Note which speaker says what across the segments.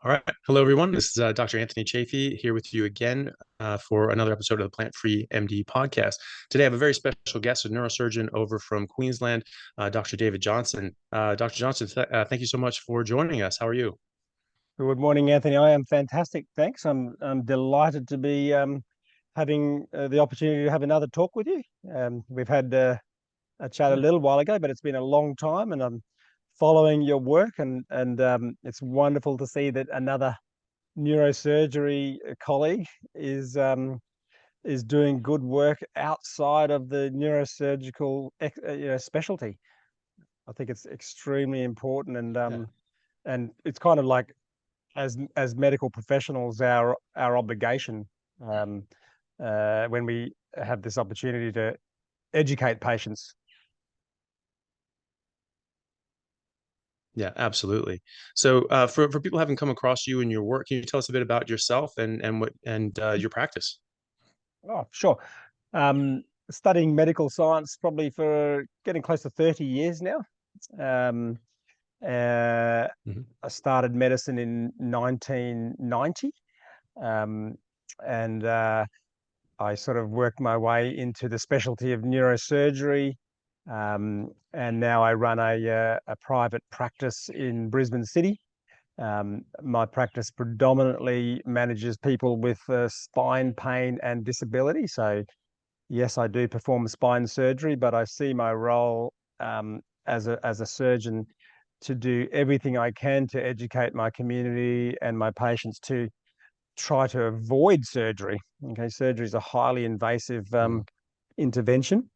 Speaker 1: All right. Hello, everyone. This is Dr. Anthony Chaffee here with you again for another episode of the Plant-Free MD podcast. Today, I have a very special guest, a neurosurgeon over from Queensland, Dr. David Johnson. Dr. Johnson, thank you so much for joining us. How are you?
Speaker 2: Good morning, Anthony. I am fantastic. Thanks. I'm delighted to be having the opportunity to have another talk with you. We've had a chat a little while ago, but it's been a long time, and I'm following your work, and it's wonderful to see that another neurosurgery colleague is doing good work outside of the neurosurgical specialty. I think it's extremely important,
Speaker 1: Yeah,
Speaker 2: and it's kind of like as medical professionals, our obligation when we have this opportunity to educate patients.
Speaker 1: yeah, absolutely. So, for people who haven't come across you and your work, can you tell us a bit about yourself and your practice?
Speaker 2: Oh, sure. Studying medical science probably for getting close to 30 years now. Um,
Speaker 1: Mhm.
Speaker 2: I started medicine in 1990, um, and I sort of worked my way into the specialty of neurosurgery, and now I run a private practice in Brisbane City. My practice predominantly manages people with spine pain and disability. So yes, I do perform spine surgery, but I see my role as a surgeon to do everything I can to educate my community and my patients to try to avoid surgery. Okay, surgery is a highly invasive
Speaker 1: Mm.
Speaker 2: intervention,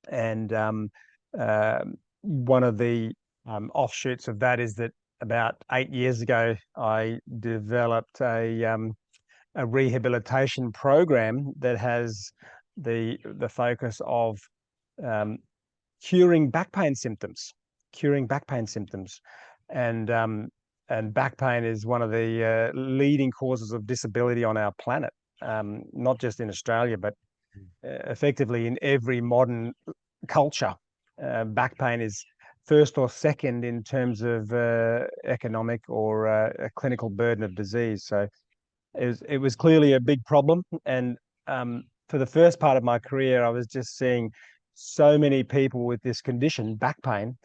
Speaker 2: and uh, one of the offshoots of that is that about 8 years ago, I developed a rehabilitation program that has the focus of um, curing back pain symptoms, curing back pain symptoms, and um, and back pain is one of the leading causes of disability on our planet, not just in Australia, but effectively in every modern culture. Back pain is first or second in terms of economic or a clinical burden of disease. So it was clearly a big problem, and for the first part of my career, I was just seeing so many people with this condition, back pain,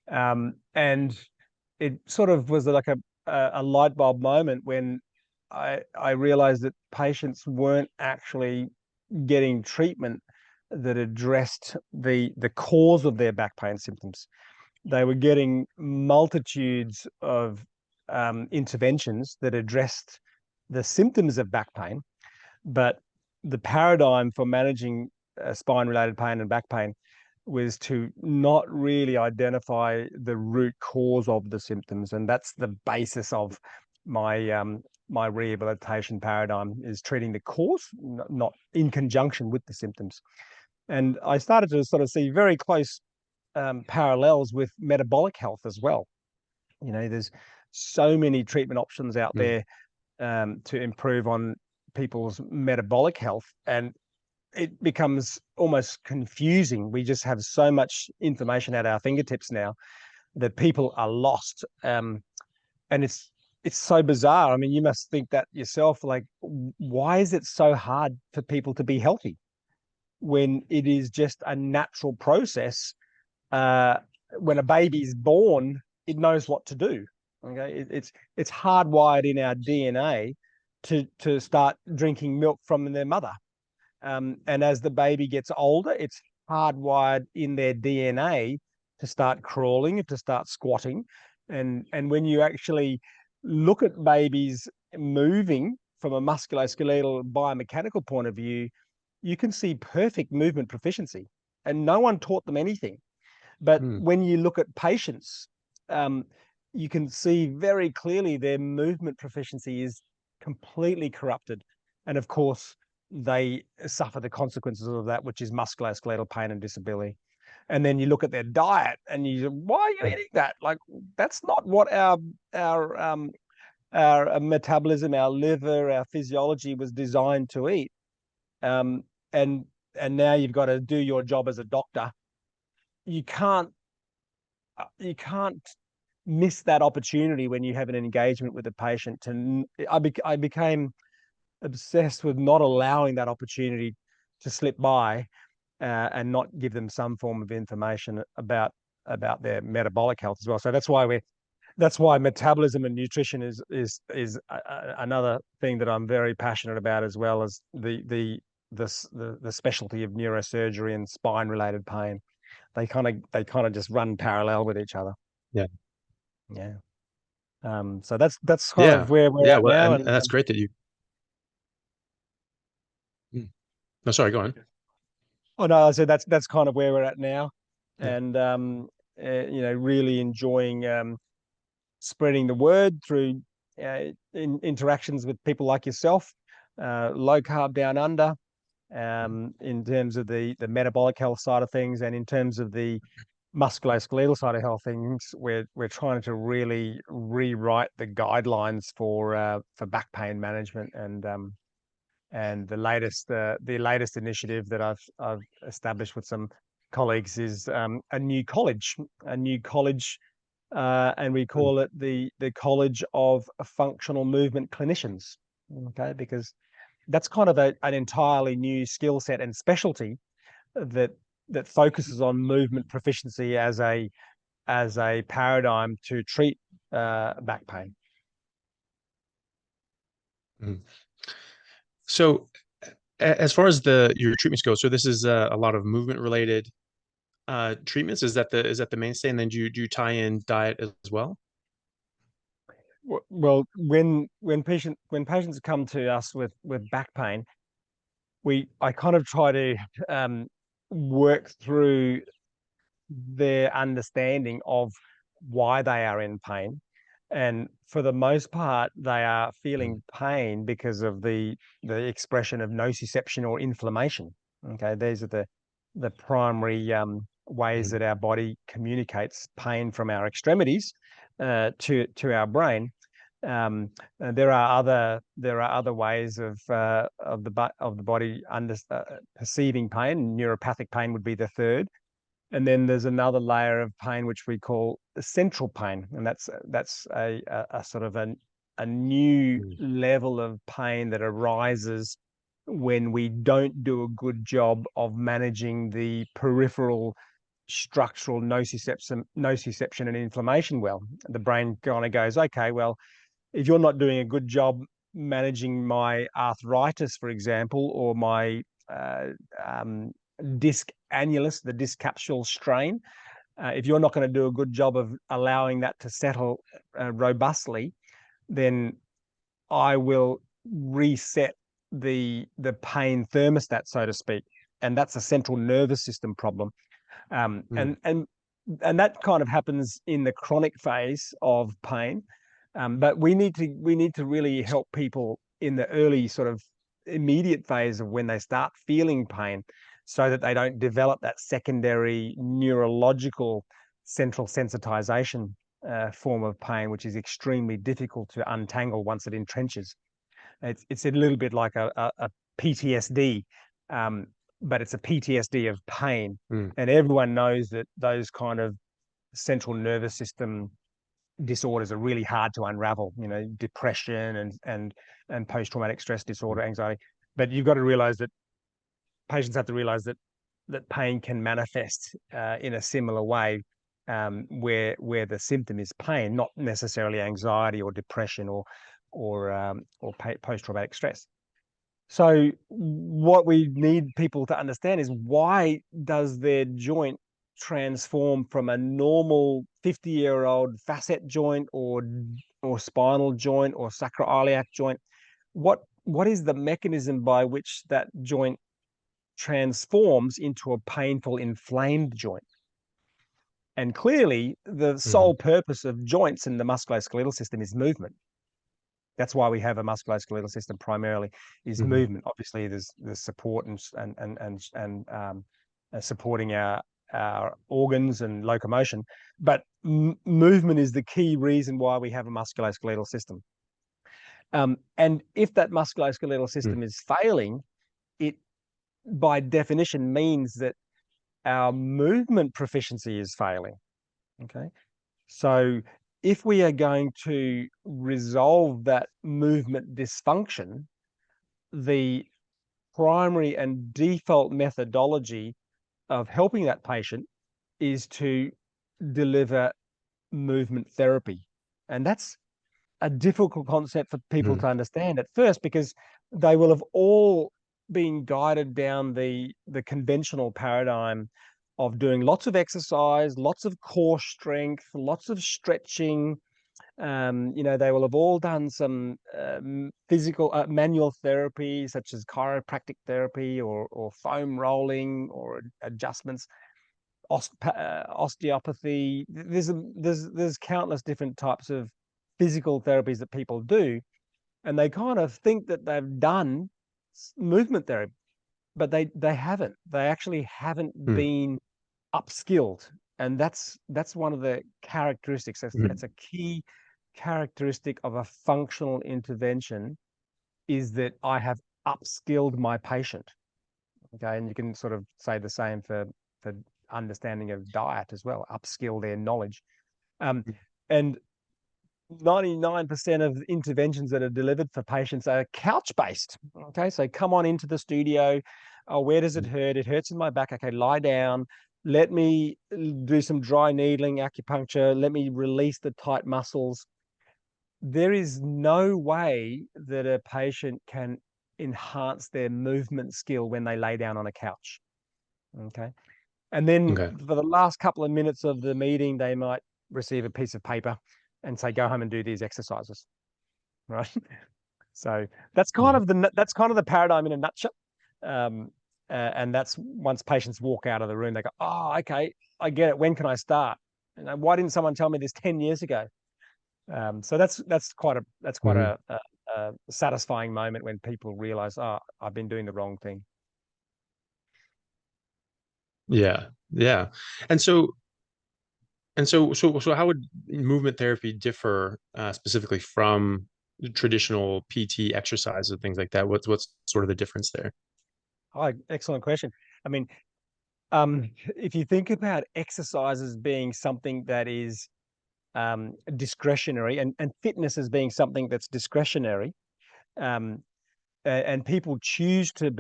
Speaker 2: and it sort of was like a light bulb moment when I realized that patients weren't actually getting treatment that addressed the cause of their back pain symptoms. They were getting multitudes of interventions that addressed the symptoms of back pain, but the paradigm for managing spine-related pain and back pain was to not really identify the root cause of the symptoms, and that's the basis of my rehabilitation paradigm, is treating the cause, not in conjunction with the symptoms. And I started to sort of see very close parallels with metabolic health as well. There's so many treatment options out
Speaker 1: Mm.
Speaker 2: there to improve on people's metabolic health, and it becomes almost confusing. We just have so much information at our fingertips now that people are lost, and it's so bizarre. I mean, you must think that yourself. Like, why is it so hard for people to be healthy when it is just a natural process? uh, when a baby's born, it knows what to do. Okay, it's hardwired in our DNA to start drinking milk from their mother, and as the baby gets older, it's hardwired in their DNA to start crawling, to start squatting, and when you actually look at babies moving from a musculoskeletal biomechanical point of view, you can see perfect movement proficiency, and no one taught them anything. But
Speaker 1: Mm.
Speaker 2: when you look at patients, um, you can see very clearly their movement proficiency is completely corrupted. And of course, they suffer the consequences of that, which is musculoskeletal pain and disability. And then you look at their diet and you say, why are you eating that? Like, that's not what our metabolism, our liver, our physiology was designed to eat. Um, and and now you've got to do your job as a doctor. You can't you can't miss that opportunity when you have an engagement with a patient. I became obsessed with not allowing that opportunity to slip by, and not give them some form of information about their metabolic health as well. So that's why metabolism and nutrition is another thing that I'm very passionate about, as well as the specialty of neurosurgery and spine related pain. They kind of just run parallel with each other.
Speaker 1: Yeah.
Speaker 2: Yeah. So that's kind
Speaker 1: Yeah.
Speaker 2: of where we're
Speaker 1: Yeah.
Speaker 2: at
Speaker 1: Well,
Speaker 2: now.
Speaker 1: and that's great that you. No, sorry, go on.
Speaker 2: Oh no, I said that's kind of where we're at now,
Speaker 1: Yeah.
Speaker 2: and really enjoying spreading the word through interactions with people like yourself, low carb down under, in terms of the metabolic health side of things, and in terms of the musculoskeletal side of health things, we're trying to really rewrite the guidelines for back pain management, and the latest initiative that I've established with some colleagues is a new college, and we call it the College of Functional Movement Clinicians. Okay, because that's kind of an entirely new skill set and specialty that focuses on movement proficiency as a paradigm to treat back pain.
Speaker 1: So, as far as your treatments go, so this is a lot of movement related treatments. Is that the mainstay? And then do you tie in diet as well?
Speaker 2: Well, when patients come to us with back pain, I kind of try to work through their understanding of why they are in pain. And for the most part, they are feeling pain because of the expression of nociception or inflammation. Okay, these are the primary ways that our body communicates pain from our extremities to our brain. There are other ways of the body perceiving pain. Neuropathic pain would be the third. And then there's another layer of pain which we call central pain, and that's a sort of a new level of pain that arises when we don't do a good job of managing the peripheral structural nociception and inflammation well. The brain kind of goes, okay, well, if you're not doing a good job managing my arthritis, for example, or my disc annulus, the disc capsule strain, if you're not going to do a good job of allowing that to settle robustly, then I will reset the pain thermostat, so to speak, and that's a central nervous system problem. And that kind of happens in the chronic phase of pain, but we need to really help people in the early sort of immediate phase of when they start feeling pain, so that they don't develop that secondary neurological central sensitization form of pain, which is extremely difficult to untangle once it entrenches. It's a little bit like a PTSD, but it's a PTSD of pain. And everyone knows that those kind of central nervous system disorders are really hard to unravel, depression and post-traumatic stress disorder, anxiety. But you've got to realize that patients have to realize that pain can manifest in a similar way, where the symptom is pain, not necessarily anxiety or depression or post-traumatic stress. So what we need people to understand is, why does their joint transform from a normal 50-year-old facet joint or spinal joint or sacroiliac joint? What is the mechanism by which that joint transforms into a painful, inflamed joint? And clearly, the sole purpose of joints in the musculoskeletal system is movement. That's why we have a musculoskeletal system primarily, is movement. Obviously, there's support and supporting our organs and locomotion, but movement is the key reason why we have a musculoskeletal system. And if that musculoskeletal system is failing, it by definition means that our movement proficiency is failing. Okay, so if we are going to resolve that movement dysfunction, the primary and default methodology of helping that patient is to deliver movement therapy. And that's a difficult concept for people to understand at first, because they will have all been guided down the conventional paradigm of doing lots of exercise, lots of core strength, lots of stretching. They will have all done some physical manual therapy, such as chiropractic therapy or foam rolling or adjustments, osteopathy. There's countless different types of physical therapies that people do, and they kind of think that they've done movement therapy, but they haven't. They actually haven't been upskilled, and that's one of the characteristics. That's a key characteristic of a functional intervention, is that I have upskilled my patient. Okay, and you can sort of say the same for understanding of diet as well, upskill their knowledge. And 99% of interventions that are delivered for patients are couch-based. Okay, so come on into the studio. Oh, where does it hurt? It hurts in my back. Okay, lie down. Let me do some dry needling, acupuncture. Let me release the tight muscles. There is no way that a patient can enhance their movement skill when they lay down on a couch. Okay. And then for the last couple of minutes of the meeting, they might receive a piece of paper and say, go home and do these exercises. Right. So that's kind of the paradigm in a nutshell. And that's once patients walk out of the room, they go, oh, okay, I get it. When can I start? And why didn't someone tell me this 10 years ago? So that's quite a satisfying moment when people realize, oh, I've been doing the wrong thing.
Speaker 1: Yeah. And so how would movement therapy differ specifically from traditional PT exercise and things like that? What's sort of the difference there?
Speaker 2: Oh, excellent question. I mean, if you think about exercise as being something that is discretionary, and fitness as being something that's discretionary, and people choose to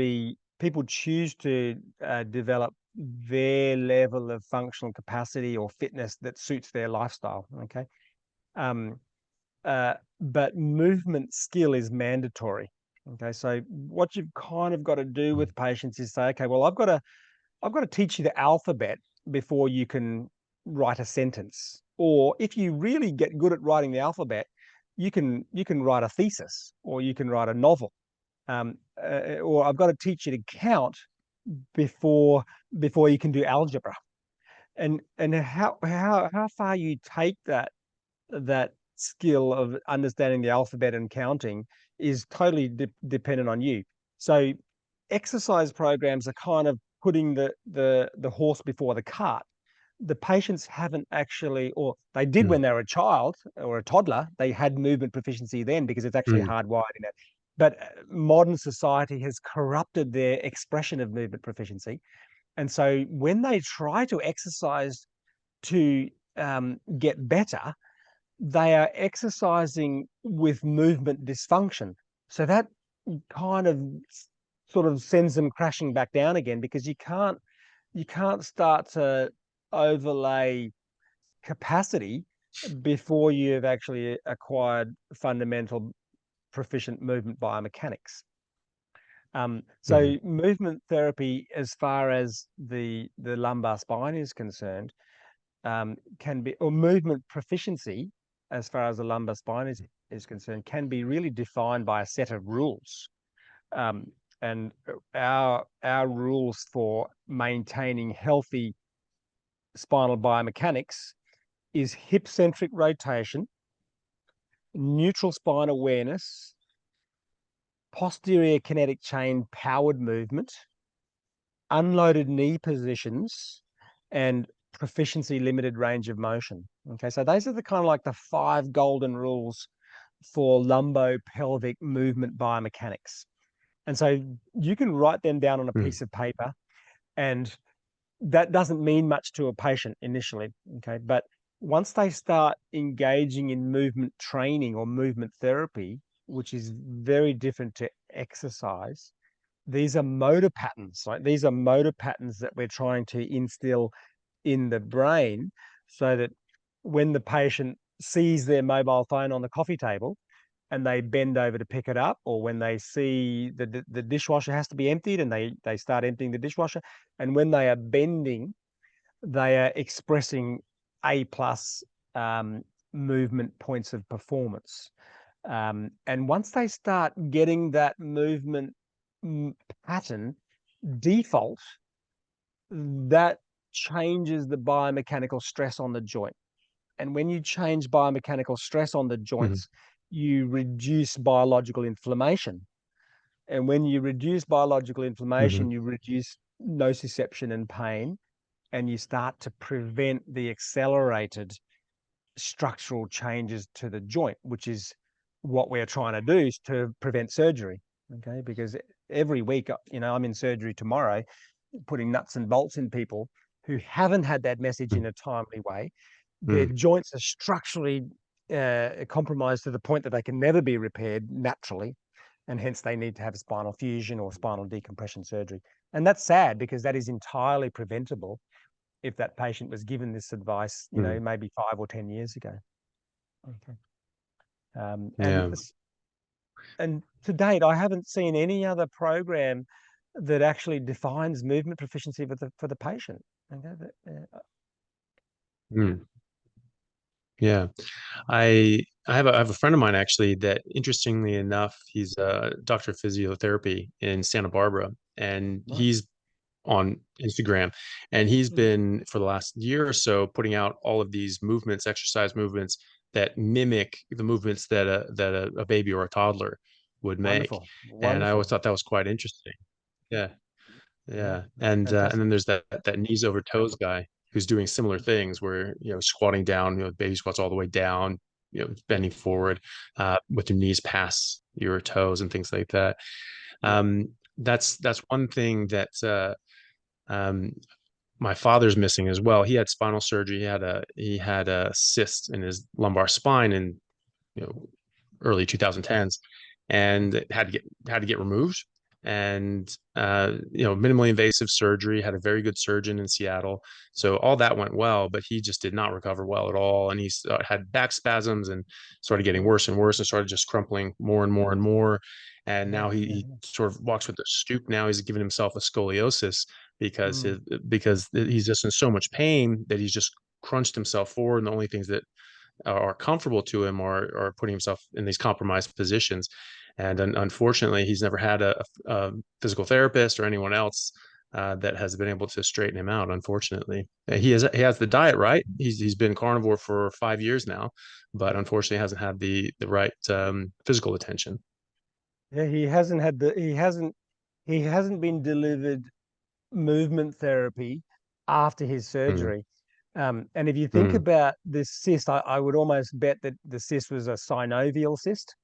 Speaker 2: develop their level of functional capacity or fitness that suits their lifestyle. Okay. But movement skill is mandatory. Okay. So what you've kind of got to do with patients is say, okay, well, I've got to teach you the alphabet before you can write a sentence. Or if you really get good at writing the alphabet, you can write a thesis, or you can write a novel. Or I've got to teach you to count before you can do algebra. And how far you take that skill of understanding the alphabet and counting is totally dependent on you. So exercise programs are kind of putting the horse before the cart. The patients haven't actually, or they did when they were a child or a toddler, they had movement proficiency then because it's actually hardwired in it. But modern society has corrupted their expression of movement proficiency. And so when they try to exercise to get better, they are exercising with movement dysfunction. So that kind of sort of sends them crashing back down again, because you can't start to overlay capacity before you've actually acquired fundamental proficient movement biomechanics. So movement therapy, as far as the lumbar spine is concerned, can be, or movement proficiency, as far as the lumbar spine is concerned, can be really defined by a set of rules. And our rules for maintaining healthy spinal biomechanics is hip-centric rotation, neutral spine awareness, posterior kinetic chain powered movement, unloaded knee positions, and proficiency limited range of motion. Okay, so those are the kind of like the 5 golden rules for lumbopelvic movement biomechanics. And so you can write them down on a piece of paper, and that doesn't mean much to a patient initially. Okay, but once they start engaging in movement training or movement therapy, which is very different to exercise, these are motor patterns, right? These are motor patterns that we're trying to instill in the brain so that when the patient sees their mobile phone on the coffee table and they bend over to pick it up, or when they see the dishwasher has to be emptied and they start emptying the dishwasher, and when they are bending, they are expressing A plus movement points of performance. And once they start getting that movement pattern default, that changes the biomechanical stress on the joint. And when you change biomechanical stress on the
Speaker 1: Mhm.
Speaker 2: joints, you reduce biological inflammation. And when you reduce biological inflammation,
Speaker 1: Mhm.
Speaker 2: you reduce nociception and pain, and you start to prevent the accelerated structural changes to the joint, which is what we're trying to do, is to prevent surgery. Okay, because every week, I'm in surgery tomorrow, putting nuts and bolts in people who haven't had that message in
Speaker 1: Mhm.
Speaker 2: a timely way. Their
Speaker 1: Mhm.
Speaker 2: joints are structurally compromised to the point that they can never be repaired naturally, and hence they need to have spinal fusion or spinal decompression surgery. And that's sad because that is entirely preventable if that patient was given this advice,
Speaker 1: Mhm.
Speaker 2: maybe 5 or 10 years ago. Okay. Um, and
Speaker 1: Yeah.
Speaker 2: and to date, I haven't seen any other program that actually defines movement proficiency for the patient. Okay.
Speaker 1: Mm. Yeah. I have a friend of mine actually that, interestingly enough, he's a doctor of physiotherapy in Santa Barbara, and
Speaker 2: Right.
Speaker 1: he's on Instagram, and he's
Speaker 2: Mm.
Speaker 1: been for the last year or so putting out all of these movements, exercise movements that mimic the movements that a baby or a toddler would make.
Speaker 2: Wonderful.
Speaker 1: And I always
Speaker 2: Wonderful.
Speaker 1: thought that was quite interesting. Yeah.
Speaker 2: Yeah.
Speaker 1: Yeah.
Speaker 2: That's
Speaker 1: And then
Speaker 2: fantastic.
Speaker 1: there's that knees over toes guy who's doing similar things where, squatting down, baby squats all the way down, bending forward, with your knees past your toes and things like that.
Speaker 2: Yeah.
Speaker 1: That's one thing that um, my father's missing as well. He had spinal surgery. He had a cyst in his lumbar spine in, you know, early 2010s, and it had to get removed. And minimally invasive surgery, had a very good surgeon in Seattle, so all that went well, but he just did not recover well at all, and he had back spasms and started getting
Speaker 2: Mm.
Speaker 1: worse and worse, and started just crumpling more and more and more. And
Speaker 2: Yeah.
Speaker 1: now he,
Speaker 2: Yeah.
Speaker 1: he
Speaker 2: Yeah.
Speaker 1: sort of walks with a stoop. Now he's given himself a scoliosis because
Speaker 2: Mm.
Speaker 1: he's just in so much pain that he's just crunched himself forward, and the only things that are comfortable to him, or putting himself in these compromised positions. And unfortunately, he's never had a physical therapist or anyone else that has been able to straighten him out. Unfortunately, he has the diet right. He's been carnivore for 5 years now, but unfortunately hasn't had the right physical attention.
Speaker 2: Yeah. He hasn't been delivered movement therapy after his
Speaker 1: Mm,
Speaker 2: surgery. And if you think
Speaker 1: mm,
Speaker 2: about this cyst, I would almost bet that the cyst was a synovial cyst,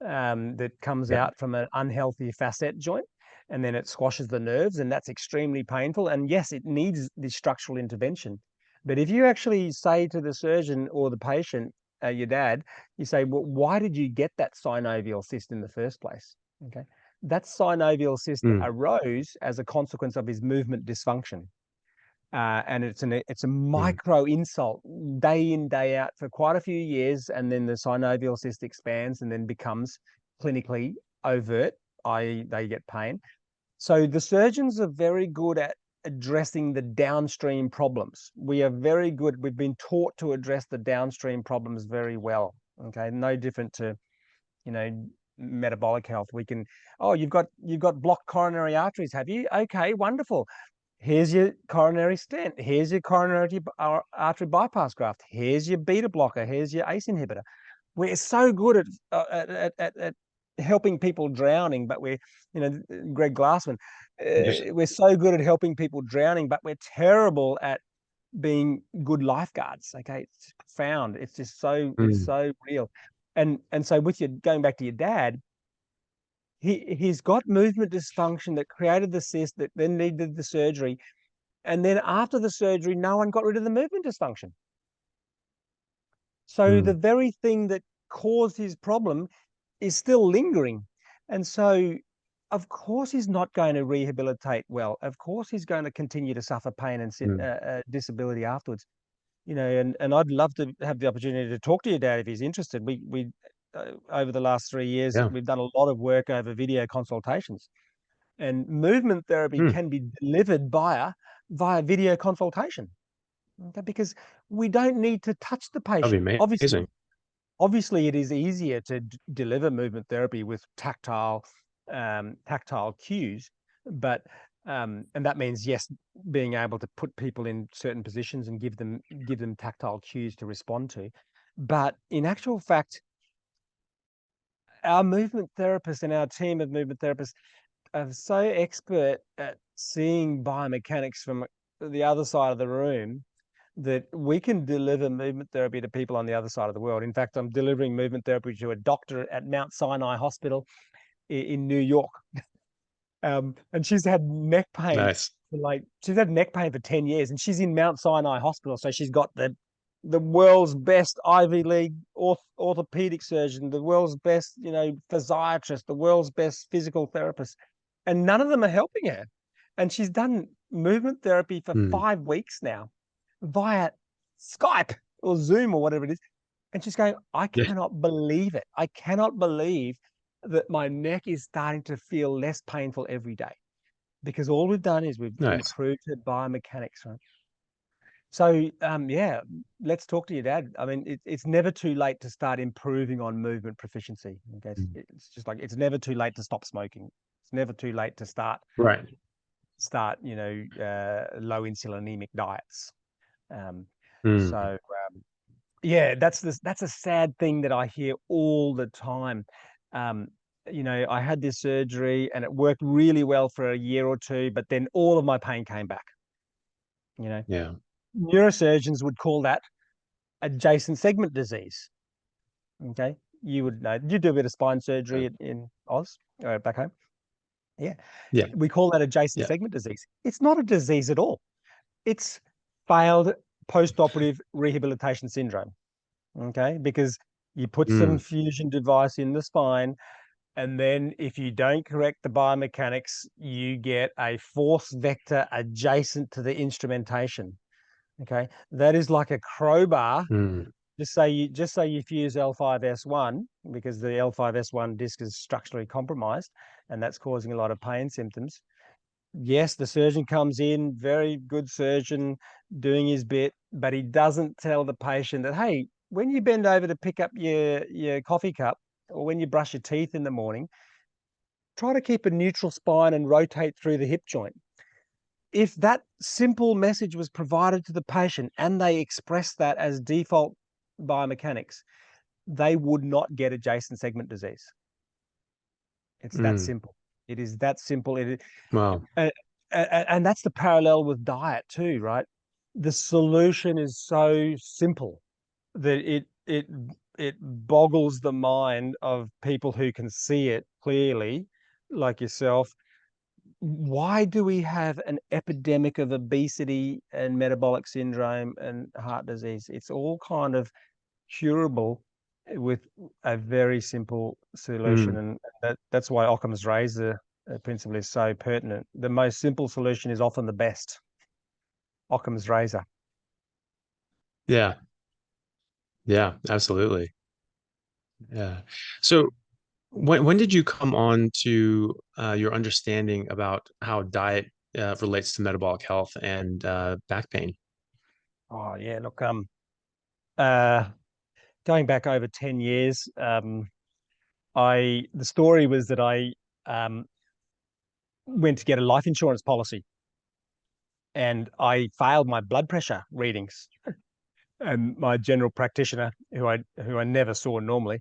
Speaker 2: that comes
Speaker 1: yeah.
Speaker 2: out from an unhealthy facet joint, and then it squashes the nerves, and that's extremely painful. And yes, it needs the structural intervention. But if you actually say to the surgeon or the patient, your dad, you say, well, why did you get that synovial cyst in the first place? Okay. That synovial cyst
Speaker 1: Mm,
Speaker 2: arose as a consequence of his movement dysfunction. And it's a
Speaker 1: mm,
Speaker 2: micro insult day in, day out for quite a few years, and then the synovial cyst expands and then becomes clinically overt, i.e., they get pain. So the surgeons are very good at addressing the downstream problems. We are very good. We've been taught to address the downstream problems very well. Okay, no different to, you know metabolic health. We can, oh, you've got blocked coronary arteries, have you? Okay, wonderful. Here's your coronary stent. Here's your coronary artery bypass graft. Here's your beta blocker. Here's your ACE inhibitor. We're so good at helping people drowning, but Greg Glassman,
Speaker 1: yes.
Speaker 2: we're so good at helping people drowning, but we're terrible at being good lifeguards. Okay, it's profound. It's just it's
Speaker 1: Mm,
Speaker 2: so real. And so with your going back to your dad, he's got movement dysfunction that created the cyst that then needed the surgery, and then after the surgery, no one got rid of the movement dysfunction. So the very thing that caused his problem is still lingering. And so, of course, he's not going to rehabilitate well. Of course, he's going to continue to suffer pain and disability afterwards. And I'd love to have the opportunity to talk to your dad if he's interested. We over the last 3 years,
Speaker 1: Yeah.
Speaker 2: we've done a lot of work over video consultations, and movement therapy can be delivered via video consultation. Okay, because we don't need to touch the
Speaker 1: That'd
Speaker 2: patient.
Speaker 1: be amazing.
Speaker 2: Obviously, it is easier to deliver movement therapy with tactile cues, but and that means, yes, being able to put people in certain positions and give them tactile cues to respond to. But in actual fact, our movement therapists and our team of movement therapists are so expert at seeing biomechanics from the other side of the room that we can deliver movement therapy to people on the other side of the world. In fact, I'm delivering movement therapy to a doctor at Mount Sinai Hospital in New York. And she's had neck pain
Speaker 1: Nice.
Speaker 2: she's had neck pain for 10 years, and she's in Mount Sinai Hospital. So she's got the world's best Ivy League orthopedic surgeon, the world's best, physiatrist, the world's best physical therapist, and none of them are helping her. And she's done movement therapy for 5 weeks now via Skype or Zoom or whatever it is. And she's going, I cannot believe it. I cannot believe that my neck is starting to feel less painful every day, because all we've done is we've
Speaker 1: Nice.
Speaker 2: improved her biomechanics. Right? So, yeah, let's talk to your dad. I mean, it's never too late to start improving on movement proficiency. Okay, it's just like it's never too late to stop smoking. It's never too late to start
Speaker 1: Right.
Speaker 2: low insulinemic diets.
Speaker 1: Mm.
Speaker 2: So, yeah, that's a sad thing that I hear all the time. I had this surgery and it worked really well for a year or two, but then all of my pain came back.
Speaker 1: Yeah.
Speaker 2: Neurosurgeons would call that adjacent segment disease. Okay, you would know. You do a bit of spine surgery in Oz, back home. Yeah,
Speaker 1: Yeah.
Speaker 2: we call that adjacent segment disease. It's not a disease at all. It's failed post-operative rehabilitation syndrome. Okay, because you put some fusion device in the spine, and then if you don't correct the biomechanics, you get a force vector adjacent to the instrumentation. Okay, that is like a crowbar. Just say you fuse L5S1, because the L5S1 disc is structurally compromised, and that's causing a lot of pain symptoms. Yes, the surgeon comes in, very good surgeon, doing his bit, but he doesn't tell the patient that, hey, when you bend over to pick up your coffee cup, or when you brush your teeth in the morning, try to keep a neutral spine and rotate through the hip joint. If that simple message was provided to the patient and they express that as default biomechanics, they would not get adjacent segment disease. It's that simple. It is that simple.
Speaker 1: Wow.
Speaker 2: And that's the parallel with diet too, right? The solution is so simple that it boggles the mind of people who can see it clearly, like yourself. Why do we have an epidemic of obesity and metabolic syndrome and heart disease? It's all kind of curable with a very simple solution, and that's why Occam's razor principle is so pertinent. The most simple solution is often the best. Occam's razor.
Speaker 1: Yeah. Yeah, absolutely. Yeah. So when did you come on to your understanding about how diet relates to metabolic health and back pain?
Speaker 2: Oh yeah, look, uh, going back over 10 years, the story was that I went to get a life insurance policy, and I failed my blood pressure readings. And my general practitioner, who I never saw normally,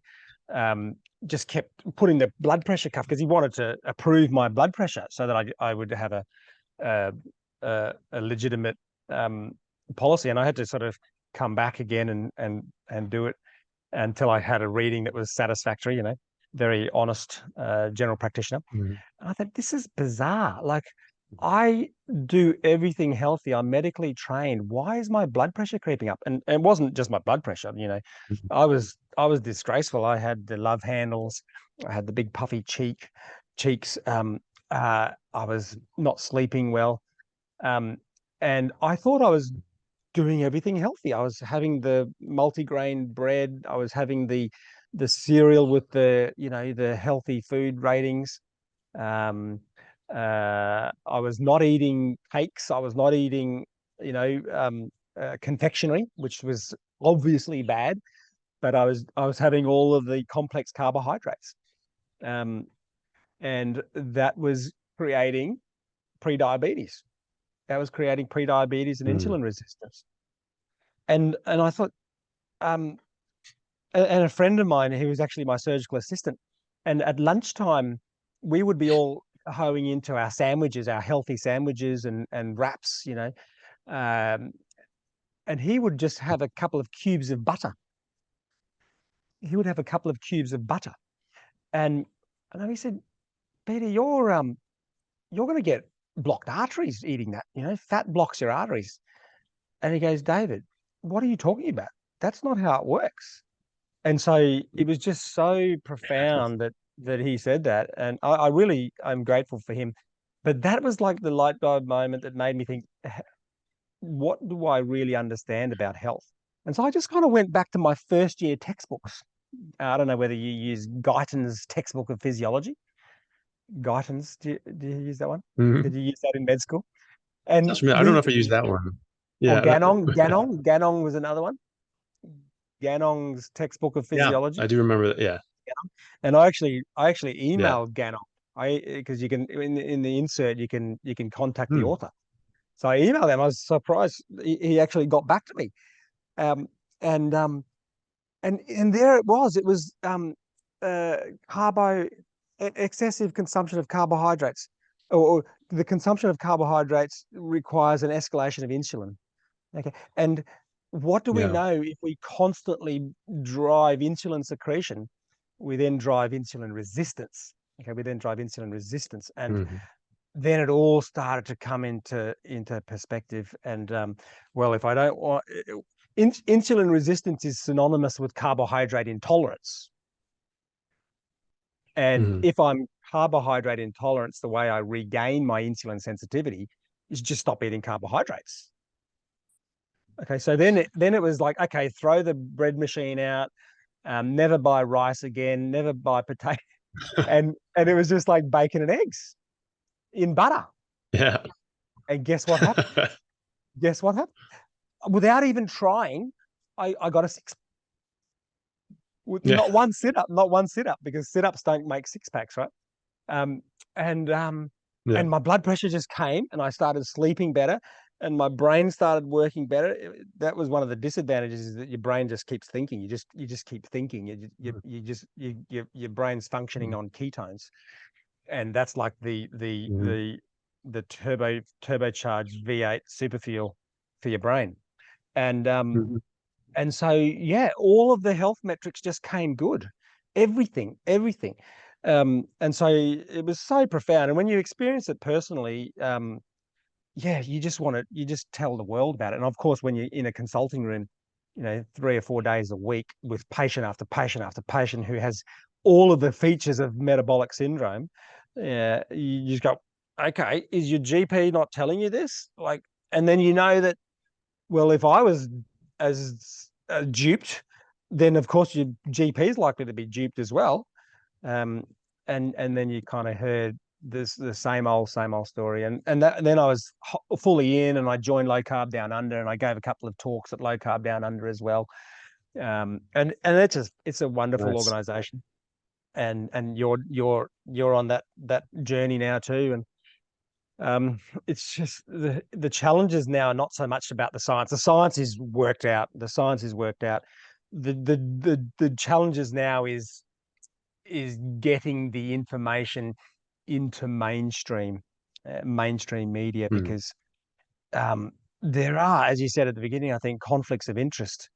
Speaker 2: just kept putting the blood pressure cuff, because he wanted to approve my blood pressure so that I would have a legitimate policy. And I had to sort of come back again and do it until I had a reading that was satisfactory. Very honest general practitioner. And I thought, this is bizarre. Like, I do everything healthy. I'm medically trained. Why is my blood pressure creeping up? And it wasn't just my blood pressure,
Speaker 1: Mhm.
Speaker 2: I was disgraceful. I had the love handles, I had the big puffy cheeks. I was not sleeping well. Um, and I thought I was doing everything healthy. I was having the multigrain bread. I was having the cereal with the healthy food ratings. Um, I was not eating cakes. I was not eating, confectionery, which was obviously bad. But I was having all of the complex carbohydrates, um, and that was creating pre-diabetes. That was creating pre-diabetes and
Speaker 1: Mm.
Speaker 2: insulin resistance. And I thought, um, and a friend of mine, who was actually my surgical assistant, and at lunchtime, we would be all hoeing into our sandwiches, our healthy sandwiches and wraps, um, and he would just have a couple of cubes of butter. He would have a couple of cubes of butter, and and he said, Peter, you're going to get blocked arteries eating that. Fat blocks your arteries. And he goes, David, what are you talking about? That's not how it works. And so it was just so profound that he said that, and I really I'm grateful for him. But that was like the light bulb moment that made me think, what do I really understand about health? And so I just kind of went back to my first year textbooks. I don't know whether you use Guyton's textbook of physiology. Guyton's, do you use that one? Did
Speaker 1: Mhm.
Speaker 2: you use that in med school? And
Speaker 1: Sounds familiar. I don't know if I used that one.
Speaker 2: or
Speaker 1: Yeah,
Speaker 2: Ganong was another one. Ganong's textbook of
Speaker 1: yeah,
Speaker 2: physiology.
Speaker 1: I do remember that. Yeah,
Speaker 2: And I actually
Speaker 1: yeah.
Speaker 2: emailed Ganon. Because you can in the insert you can contact the
Speaker 1: Hmm.
Speaker 2: author. So I emailed him. I was surprised he actually got back to me. Um, and there it was. It was uh, carbo excessive consumption of carbohydrates, or the consumption of carbohydrates requires an escalation of insulin. Okay, and what do we
Speaker 1: Yeah.
Speaker 2: know if we constantly drive insulin secretion? We then drive insulin resistance. Okay, we then drive insulin resistance, and
Speaker 1: Mhm.
Speaker 2: then it all started to come into perspective. And well, if I don't want insulin resistance is synonymous with carbohydrate intolerance, and
Speaker 1: Mhm.
Speaker 2: if I'm carbohydrate intolerance, the way I regain my insulin sensitivity is just stop eating carbohydrates. Okay, so then it was like, okay, throw the bread machine out, never buy rice again, never buy potato, and it was just like bacon and eggs in butter.
Speaker 1: Yeah.
Speaker 2: And guess what happened? Guess what happened? Without even trying, I got a six with
Speaker 1: Yeah.
Speaker 2: not one sit up, because sit ups don't make six packs, right? Um, and um,
Speaker 1: Yeah.
Speaker 2: and my blood pressure just came, and I started sleeping better, and my brain started working better. That was one of the disadvantages, is that your brain just keeps thinking. You just keep thinking. Your brain's functioning on ketones, and that's like
Speaker 1: Mhm.
Speaker 2: the turbocharged V8 super fuel for your brain. And
Speaker 1: Mhm.
Speaker 2: and so, yeah, all of the health metrics just came good. Everything. And so it was so profound. And when you experience it personally, yeah, you just tell the world about it. And of course, when you're in a consulting room, 3 or 4 days a week with patient after patient after patient who has all of the features of metabolic syndrome, you just go, okay, is your GP not telling you this? Like, and then you know that, well, if I was as duped, then of course your GP is likely to be duped as well. Um, and then you kind of heard the same old story, then I was fully in, and I joined Low Carb Down Under, and I gave a couple of talks at Low Carb Down Under as well. And it's a wonderful
Speaker 1: Nice.
Speaker 2: organization, and you're on that journey now too. And it's just the challenges now are not so much about the science. The science is worked out. The science is worked out. The challenges now is getting the information into mainstream media,
Speaker 1: Mm.
Speaker 2: because there are, as you said at the beginning, I think, conflicts of interest.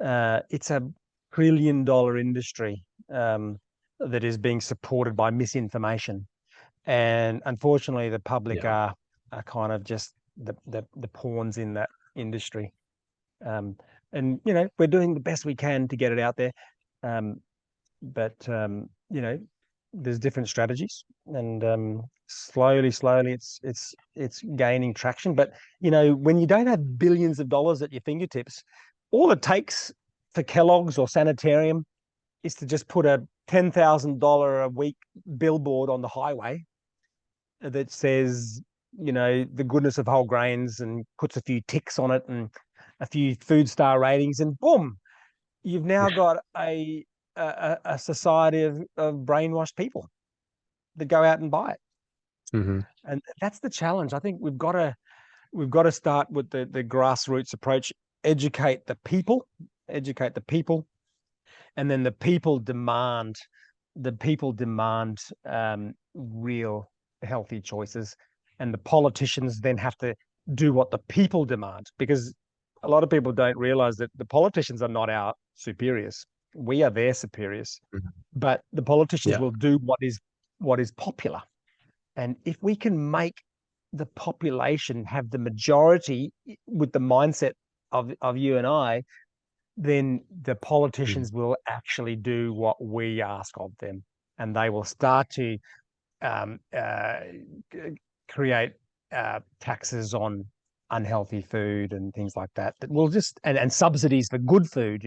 Speaker 2: It's a $1 trillion industry, that is being supported by misinformation, and unfortunately, the public
Speaker 1: Yeah.
Speaker 2: are are kind of just the pawns in that industry. And we're doing the best we can to get it out there, but there's different strategies, and slowly it's gaining traction. But when you don't have billions of dollars at your fingertips, all it takes for Kellogg's or Sanitarium is to just put a $10,000 a week billboard on the highway that says, the goodness of whole grains, and puts a few ticks on it and a few food star ratings, and boom, you've now got a society of brainwashed people that go out and buy it.
Speaker 1: Mm-hmm.
Speaker 2: And that's the challenge. I think we've got to start with the grassroots approach, educate the people, and then the people demand real healthy choices, and the politicians then have to do what the people demand, because a lot of people don't realize that the politicians are not our superiors. We are their superiors.
Speaker 1: Mm-hmm.
Speaker 2: But the politicians will do what is popular. And if we can make the population have the majority with the mindset of you and I, then the politicians will actually do what we ask of them, and they will start to create taxes on unhealthy food and things like that. That will just and subsidies for good food,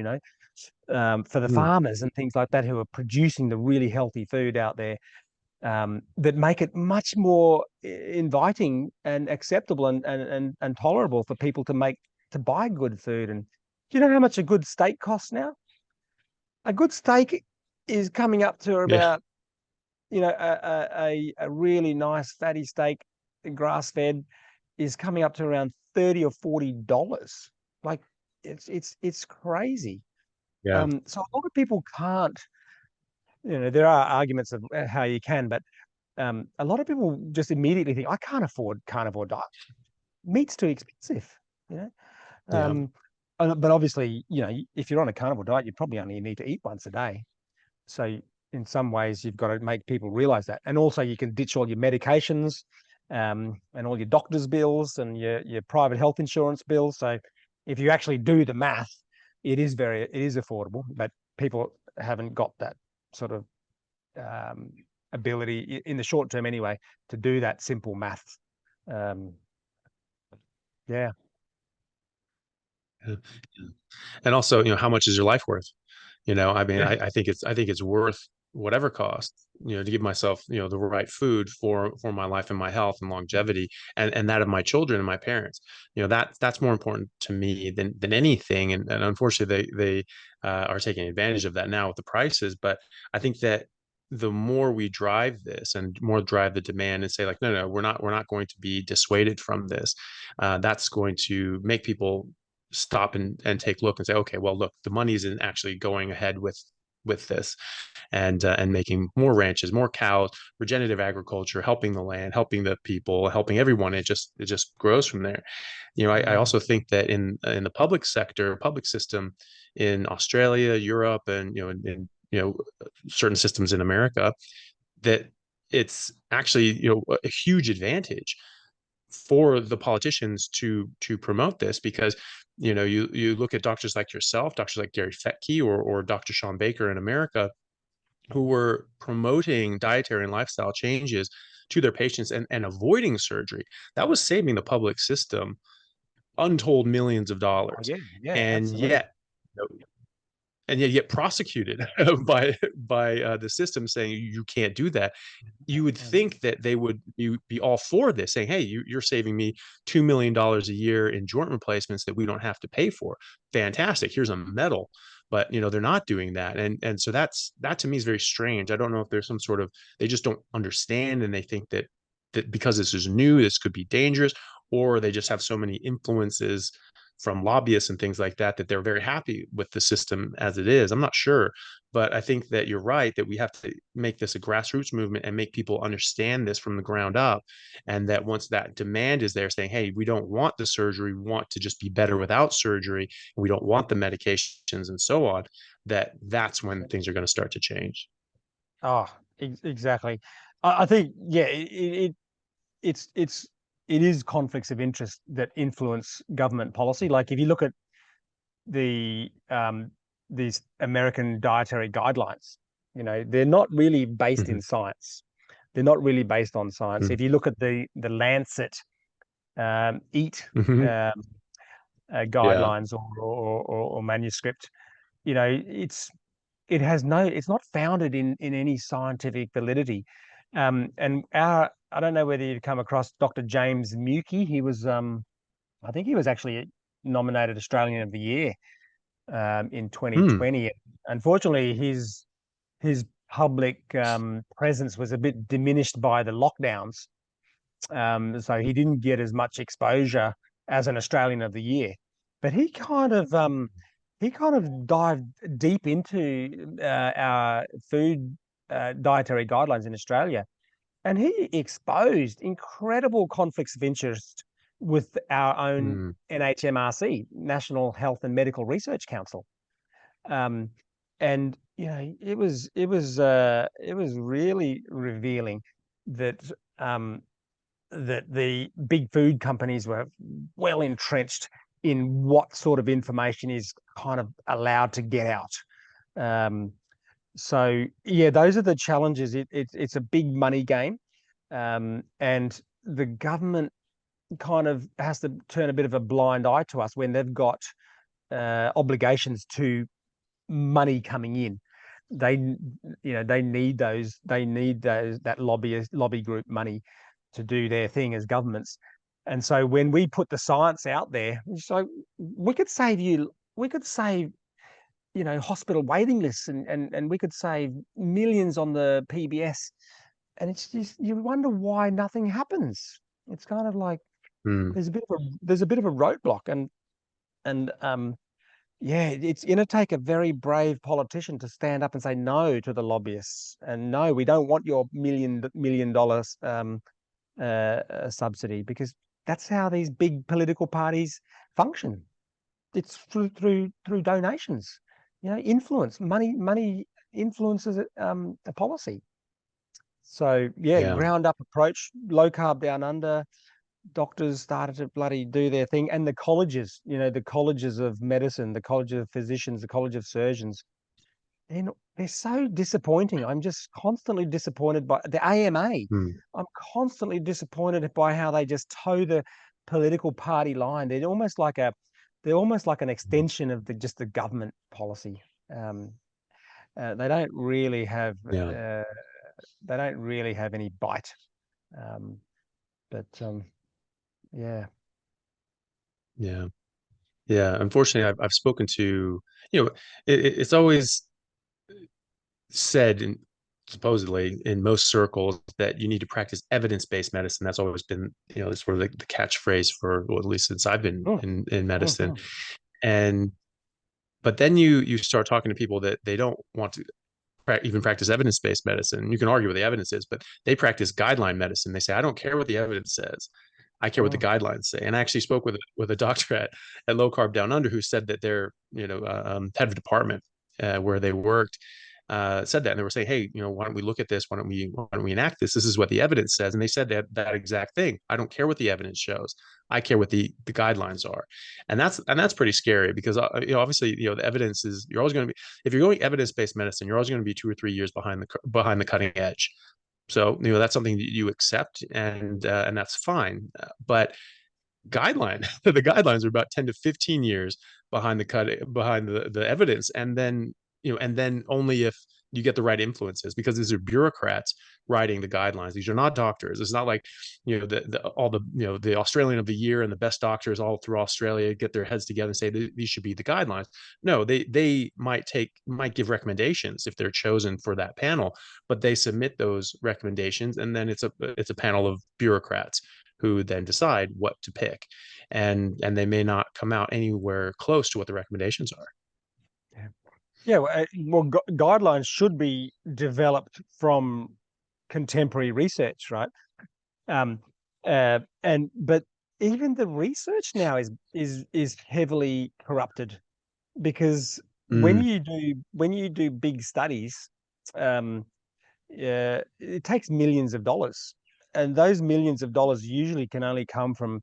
Speaker 2: for the farmers and things like that, who are producing the really healthy food out there, that make it much more inviting and acceptable and tolerable for people to buy good food. And do you know how much a good steak costs now? A good steak is coming up to about, a really nice fatty steak, grass fed, is coming up to around $30 or $40. Like it's crazy.
Speaker 1: Yeah.
Speaker 2: So a lot of people can't. There are arguments of how you can, but a lot of people just immediately think, I can't afford carnivore diet. Meat's too expensive. But obviously, if you're on a carnivore diet, you probably only need to eat once a day. So in some ways, you've got to make people realize that. And also, you can ditch all your medications, and all your doctor's bills and your private health insurance bills. So if you actually do the math, it is affordable, but people haven't got that sort of ability in the short term anyway to do that simple math. Yeah.
Speaker 1: And also, how much is your life worth? I mean, I think it's worth whatever cost, to give myself, the right food for my life and my health and longevity, and that of my children and my parents. That's more important to me than anything. And unfortunately, they are taking advantage of that now with the prices. But I think that the more we drive this and more drive the demand and say, like, no, we're not going to be dissuaded from this, that's going to make people stop and take a look and say, okay, well, look, the money isn't actually going ahead with this, and making more ranches, more cows, regenerative agriculture, helping the land, helping the people, helping everyone. It just grows from there. I also think that in the public sector, public system in Australia, Europe, and in certain systems in America, that it's actually a huge advantage for the politicians to promote this, because you look at doctors like yourself, doctors like Gary Fettke or Dr. Sean Baker in America, who were promoting dietary and lifestyle changes to their patients and avoiding surgery. That was saving the public system untold millions of dollars.
Speaker 2: Yeah,
Speaker 1: And
Speaker 2: absolutely.
Speaker 1: yet and yet get prosecuted by the system, saying you can't do that. You would think that they would be all for this, saying, hey, you're saving me $2 million a year in joint replacements that we don't have to pay for. Fantastic. Here's a medal. But they're not doing that. And so that to me is very strange. I don't know if there's some sort of, they just don't understand, and they think that because this is new, this could be dangerous, or they just have so many influences from lobbyists and things like that they're very happy with the system as it is. I'm not sure, but I think that you're right, that we have to make this a grassroots movement and make people understand this from the ground up. And that once that demand is there, saying, hey, we don't want the surgery, we want to just be better without surgery, and we don't want the medications and so on, that's when things are going to start to change.
Speaker 2: Oh, exactly. I think, yeah, it's it is conflicts of interest that influence government policy. Like if you look at the these American dietary guidelines, they're not really based
Speaker 1: Hmm.
Speaker 2: in science. They're not really based on science.
Speaker 1: Hmm.
Speaker 2: If you look at the Lancet Eat
Speaker 1: Hmm. Yeah.
Speaker 2: guidelines or manuscript, it's not founded in any scientific validity. And I don't know whether you've come across Dr. James Mukey. He was I think he was actually nominated Australian of the Year in
Speaker 1: Hmm.
Speaker 2: 2020. Unfortunately, his public presence was a bit diminished by the lockdowns, so he didn't get as much exposure as an Australian of the Year. But he kind of dived deep into our food dietary guidelines in Australia, and he exposed incredible conflicts of interest with our own
Speaker 1: Hmm.
Speaker 2: NHMRC, National Health and Medical Research Council. Um, and it was really revealing that that the big food companies were well entrenched in what sort of information is kind of allowed to get out. Um, so yeah, those are the challenges. It's a big money game, and the government kind of has to turn a bit of a blind eye to us when they've got obligations to money coming in. They, they need that lobby group money to do their thing as governments. And so when we put the science out there, so we could save, hospital waiting lists, and we could save millions on the PBS. And it's just, you wonder why nothing happens. It's kind of like
Speaker 1: Hmm.
Speaker 2: there's a bit of a roadblock, and yeah, it's going to take a very brave politician to stand up and say no to the lobbyists, and no, we don't want your million dollars subsidy, because that's how these big political parties function. It's through donations. Influence money influences a policy. So yeah,
Speaker 1: Yeah.
Speaker 2: ground up approach, low carb down under. Doctors started to bloody do their thing, and the colleges, the colleges of medicine, the college of physicians, the college of surgeons, they're so disappointing. I'm just constantly disappointed by the AMA.
Speaker 1: Hmm.
Speaker 2: I'm constantly disappointed by how they just toe the political party line. They're almost like an extension of just the government policy. Um, they don't really have
Speaker 1: Yeah.
Speaker 2: any bite. Um, but yeah.
Speaker 1: Yeah. Yeah. Unfortunately, I've spoken to, it's always said in supposedly in most circles that you need to practice evidence-based medicine. That's always been, sort of the catchphrase for, well, at least since I've been
Speaker 2: Mm,
Speaker 1: in medicine.
Speaker 2: mhm.
Speaker 1: And but then you start talking to people that they don't want to even practice evidence-based medicine. You can argue what the evidence is, but they practice guideline medicine. They say, I don't care what the evidence says. I care what the
Speaker 2: Mm.
Speaker 1: guidelines say. And I actually spoke with a doctor at Low Carb Down Under who said that their head of department where they worked said that, and they were saying, hey, why don't we look at this? Why don't we enact this? This is what the evidence says. And they said that exact thing. I don't care what the evidence shows. I care what the guidelines are. And that's pretty scary because obviously the evidence is, you're always going to be, if you're going evidence-based medicine, you're always going to be 2 or 3 years behind the cutting edge. So that's something that you accept, and that's fine. But the guidelines are about 10 to 15 years behind the evidence, and then only if you get the right influences, because these are bureaucrats writing the guidelines. These are not doctors. It's not like all the the Australian of the Year and the best doctors all through Australia get their heads together and say these should be the guidelines. No, they might give recommendations if they're chosen for that panel, but they submit those recommendations, and then it's a panel of bureaucrats who then decide what to pick, and they may not come out anywhere close to what the recommendations are.
Speaker 2: Yeah. Yeah, well, guidelines should be developed from contemporary research, right? Um, but even the research now is heavily corrupted, because
Speaker 1: Mm.
Speaker 2: when you do big studies, it takes millions of dollars, those millions of dollars usually can only come from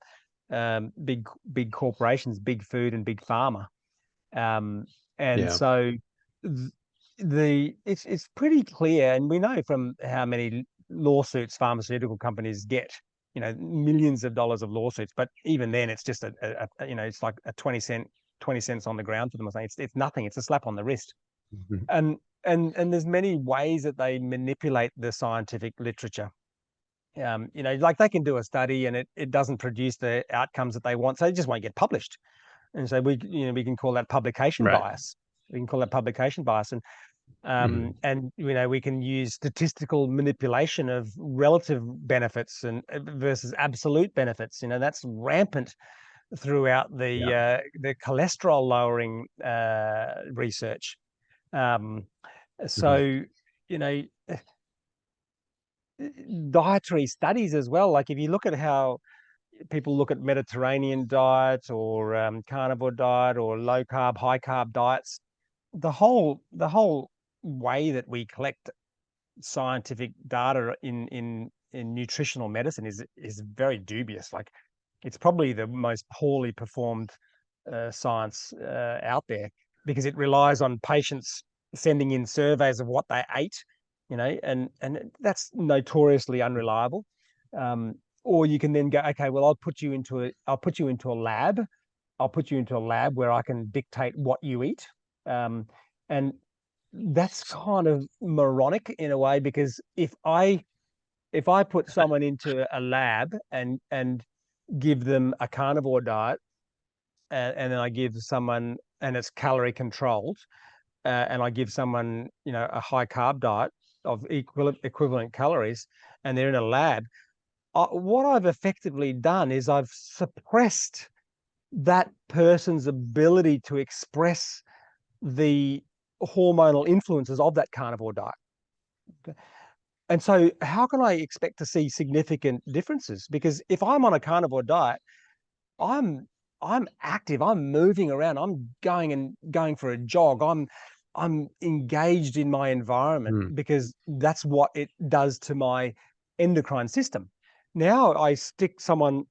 Speaker 2: big corporations, big food and big pharma. And
Speaker 1: Yeah.
Speaker 2: so it's pretty clear, and we know from how many lawsuits pharmaceutical companies get, millions of dollars of lawsuits, but even then it's just it's like a 20 cents on the ground for them or something. It's nothing. It's a slap on the wrist.
Speaker 1: Mhm.
Speaker 2: And there's many ways that they manipulate the scientific literature. Like they can do a study and it doesn't produce the outcomes that they want, so it just won't get published. And so we can call that publication
Speaker 1: Right.
Speaker 2: bias. We can call that publication bias.
Speaker 1: Mhm.
Speaker 2: And we can use statistical manipulation of relative benefits and versus absolute benefits. That's rampant throughout
Speaker 1: Yeah.
Speaker 2: the cholesterol lowering research.
Speaker 1: Mhm.
Speaker 2: So you know dietary studies as well. Like if you look at how people look at Mediterranean diet or carnivore diet or low carb, high carb diets, the whole way that we collect scientific data in nutritional medicine is very dubious. Like it's probably the most poorly performed science out there, because it relies on patients sending in surveys of what they ate, and that's notoriously unreliable. Or you can then go, okay, well, I'll put you into a lab. I'll put you into a lab where I can dictate what you eat. And that's kind of moronic in a way, because if I put someone into a lab and give them a carnivore diet, and then I give someone, and it's calorie controlled, and I give someone a high carb diet of equivalent calories, and they're in a lab, what I've effectively done is I've suppressed that person's ability to express the hormonal influences of that carnivore diet. Okay. And so how can I expect to see significant differences? Because if I'm on a carnivore diet, I'm I'm active, I'm moving around, I'm going for a jog, I'm engaged in my environment,
Speaker 1: Mhm.
Speaker 2: because that's what it does to my endocrine system. Now I stick someone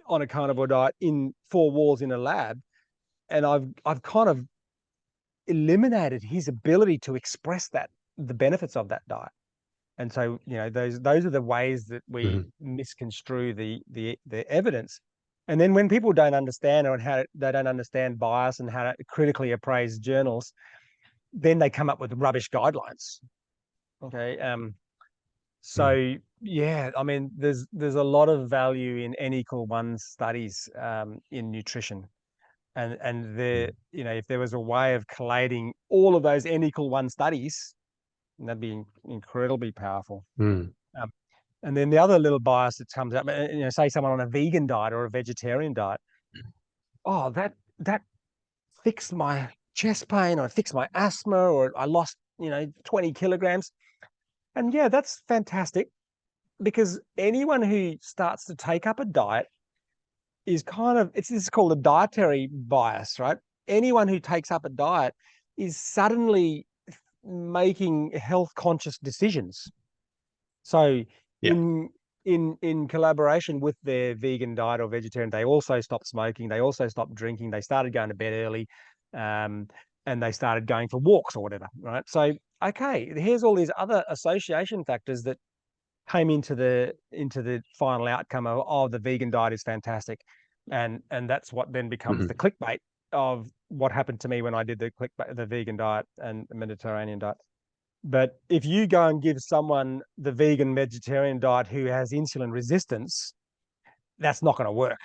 Speaker 2: on a carnivore diet in four walls in a lab, and I've kind of eliminated his ability to express the benefits of that diet. And so, those are the ways that we
Speaker 1: Mhm.
Speaker 2: misconstrue the evidence. And then when people don't understand, or how they don't understand bias and how to critically appraise journals, then they come up with rubbish guidelines. Okay.
Speaker 1: Mhm.
Speaker 2: So yeah, I mean, there's a lot of value in N=1 studies in nutrition. And there,
Speaker 1: Mhm.
Speaker 2: if there was a way of collating all of those N=1 studies, that'd be incredibly powerful.
Speaker 1: Mhm.
Speaker 2: Um, and then the other little bias that comes up, say someone on a vegan diet or a vegetarian diet, oh, that fixed my chest pain, or fixed my asthma, or I lost, 20 kilograms. And yeah, that's fantastic, because anyone who starts to take up a diet is this is called a dietary bias, right? Anyone who takes up a diet is suddenly making health conscious decisions. So
Speaker 1: Yeah.
Speaker 2: in collaboration with their vegan diet or vegetarian, they also stopped smoking, they also stopped drinking, they started going to bed early, um, and they started going for walks or whatever, right? So okay, here's all these other association factors that came into the final outcome of, oh, the vegan diet is fantastic. And that's what then becomes the
Speaker 1: Mhm.
Speaker 2: clickbait of what happened to me when I did the vegan diet and the Mediterranean diet. But if you go and give someone the vegan vegetarian diet who has insulin resistance, that's not going to work,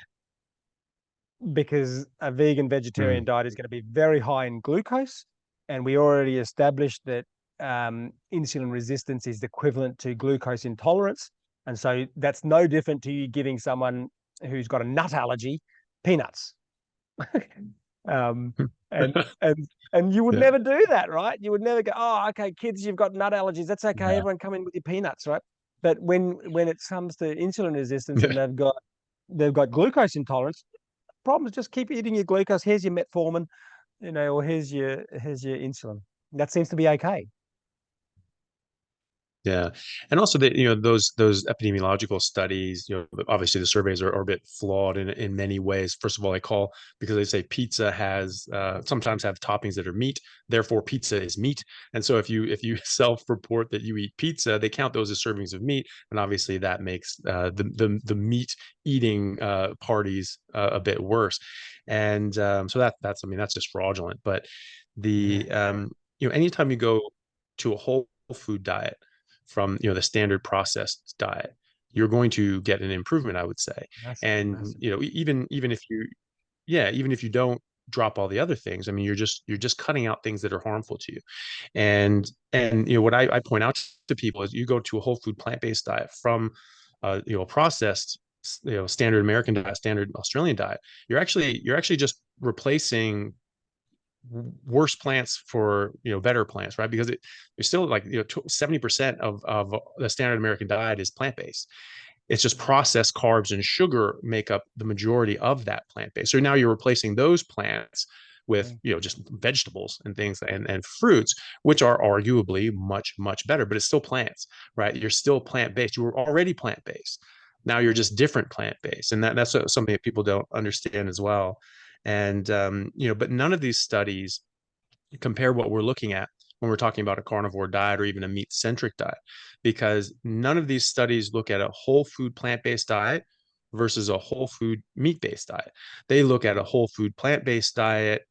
Speaker 2: because a vegan vegetarian
Speaker 1: Mhm.
Speaker 2: diet is going to be very high in glucose. And we already established that insulin resistance is equivalent to glucose intolerance. And so that's no different to you giving someone who's got a nut allergy peanuts. um, and and and you would
Speaker 1: Yeah.
Speaker 2: never do that, right? You would never go, oh, okay, kids, you've got nut allergies. That's okay.
Speaker 1: Yeah.
Speaker 2: Everyone come in with your peanuts, right? But when it comes to insulin resistance
Speaker 1: Yeah.
Speaker 2: and they've got glucose intolerance, problems, just keep eating your glucose. Here's your metformin, or here's your insulin. That seems to be okay.
Speaker 1: Yeah, and also that those epidemiological studies, obviously the surveys are a bit flawed in many ways. First of all, they call because they say pizza has sometimes have toppings that are meat, therefore pizza is meat. And so if you self-report that you eat pizza, they count those as servings of meat, and obviously that makes the meat eating parties a bit worse. And so that's I mean that's just fraudulent. But
Speaker 2: Yeah,
Speaker 1: the anytime you go to a whole food diet from the standard processed diet, you're going to get an improvement, I would say.
Speaker 2: massive,
Speaker 1: And
Speaker 2: massive.
Speaker 1: even if you yeah, even if you don't drop all the other things, I mean, you're just cutting out things that are harmful to you. And what I point out to people is you go to a whole food plant-based diet from a processed standard American diet, standard Australian diet, you're actually just replacing worse plants for better plants, right? Because you're still like 70% of the standard American diet is plant-based. It's just processed carbs and sugar make up the majority of that plant-based. So now you're replacing those plants with
Speaker 2: Mm,
Speaker 1: just vegetables and things and fruits, which are arguably much better, but it's still plants, right? You're still plant-based. You were already plant-based. Now you're
Speaker 2: mm,
Speaker 1: just different plant-based, and that's something that people don't understand as well. And but none of these studies compare what we're looking at when we're talking about a carnivore diet or even a meat centric diet, because none of these studies look at a whole food plant based diet versus a whole food meat based diet. They look at a whole food plant based diet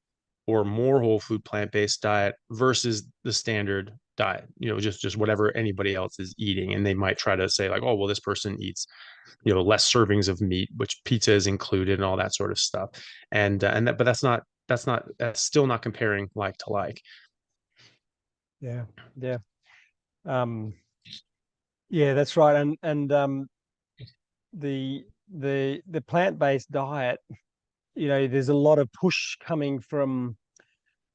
Speaker 1: or more whole food plant based diet versus the standard diet, just whatever anybody else is eating. And they might try to say, like, oh, well, this person eats less servings of meat, which pizza is included and all that sort of stuff. And that, but that's still not comparing like to like.
Speaker 2: yeah, yeah. Um, yeah, that's right. And the the plant-based diet, there's a lot of push coming from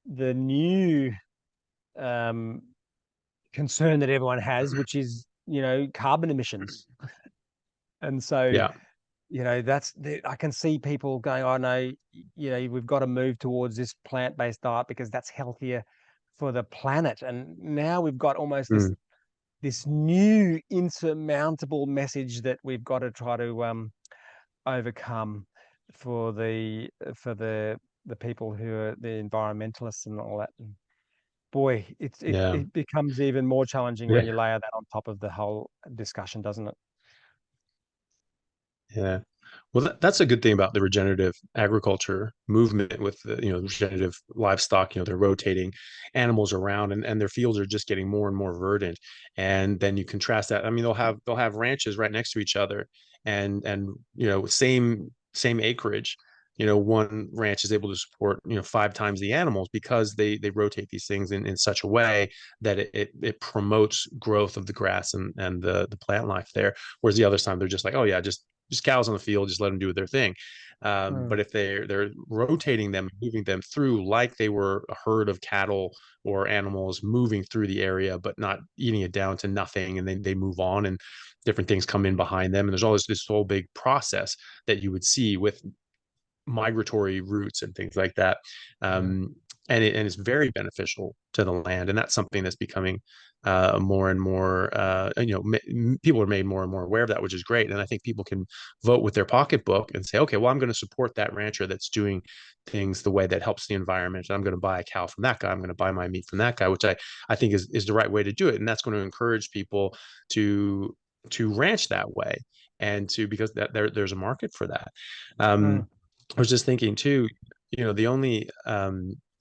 Speaker 2: the new um concern that everyone has, which is, carbon emissions. And so,
Speaker 1: Yeah,
Speaker 2: I can see people going, oh no, we've got to move towards this plant-based diet because that's healthier for the planet. And now we've got almost
Speaker 1: mm,
Speaker 2: this new insurmountable message that we've got to try to overcome for the people who are the environmentalists and all that. And boy,
Speaker 1: yeah,
Speaker 2: it becomes even more challenging when
Speaker 1: yeah.
Speaker 2: you layer that on top of the whole discussion, doesn't it?
Speaker 1: Yeah. Well, that's a good thing about the regenerative agriculture movement with the, regenerative livestock, they're rotating animals around and their fields are just getting more and more verdant. And then you contrast that. I mean, they'll have ranches right next to each other and same acreage. One ranch is able to support, 5 times the animals because they rotate these things in such a way that it promotes growth of the grass and the plant life there. Whereas the other time they're just like, oh yeah, just cows on the field, just let them do their thing.
Speaker 2: Mm,
Speaker 1: But if they're rotating them, moving them through like they were a herd of cattle or animals moving through the area, but not eating it down to nothing, and then they move on, and different things come in behind them, and there's always this whole big process that you would see with migratory routes and things like that.
Speaker 2: yeah.
Speaker 1: And it's very beneficial to the land, and that's something that's becoming more and more. People are made more and more aware of that, which is great. And I think people can vote with their pocketbook and say, okay, well, I'm going to support that rancher that's doing things the way that helps the environment. And I'm going to buy a cow from that guy. I'm going to buy my meat from that guy, which I think is the right way to do it. And that's going to encourage people to ranch that way and to because there's a market for that.
Speaker 2: Mm,
Speaker 1: I was just thinking too, the only,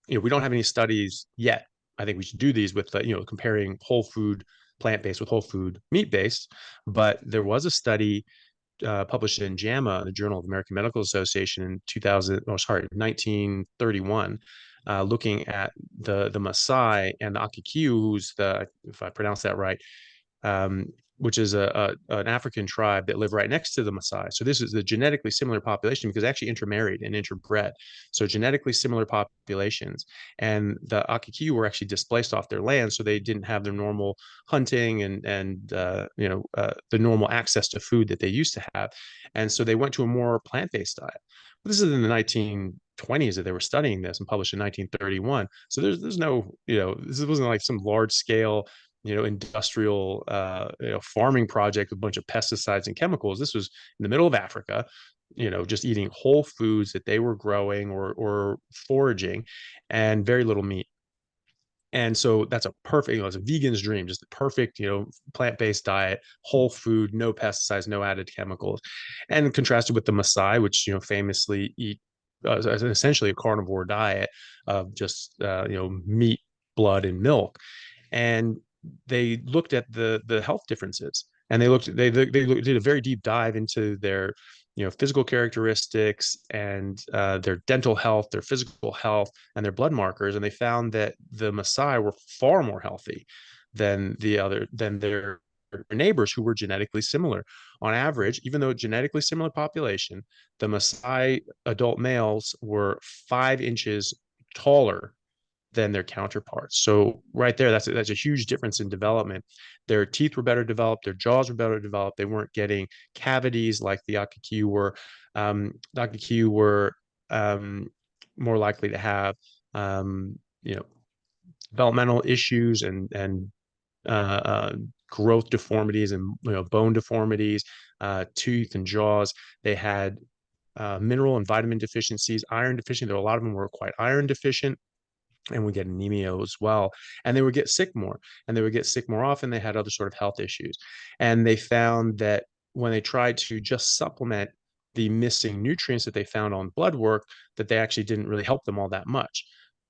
Speaker 1: we don't have any studies yet. I think we should do these with, comparing whole food plant-based with whole food meat-based. But there was a study published in JAMA, the Journal of the American Medical Association, in 2000, oh, sorry, 1931, looking at the Maasai and the Akikiu, who's if I pronounce that right, um, which is an African tribe that live right next to the Maasai. So this is a genetically similar population because they actually intermarried and interbred. So genetically similar populations. And the Akikiu were actually displaced off their land, so they didn't have their normal hunting and the normal access to food that they used to have. And so they went to a more plant-based diet. But this is in the 1920s that they were studying this and published in 1931. So there's no, this wasn't like some large scale industrial farming project with a bunch of pesticides and chemicals. This was in the middle of Africa, just eating whole foods that they were growing or foraging, and very little meat. And so that's a perfect, it's a vegan's dream, just the perfect, plant-based diet, whole food, no pesticides, no added chemicals. And contrasted with the Maasai, which, famously eat essentially a carnivore diet of just, meat, blood, and milk. And they looked at the health differences, and they did a very deep dive into their physical characteristics, and their dental health, their physical health, and their blood markers. And they found that the Maasai were far more healthy than their neighbors who were genetically similar. On average, even though genetically similar population, the Maasai adult males were 5 inches taller than their counterparts. So right there, that's a huge difference in development. Their teeth were better developed, their jaws were better developed. They weren't getting cavities like the Akakyu were. The Akakyu were more likely to have developmental issues and growth deformities and bone deformities, tooth and jaws. They had mineral and vitamin deficiencies, iron deficient. There were a lot of them were quite iron deficient, and would get anemia as well. And they would get sick more, and they would get sick more often. They had other sort of health issues. And they found that when they tried to just supplement the missing nutrients that they found on blood work, that they actually didn't really help them all that much.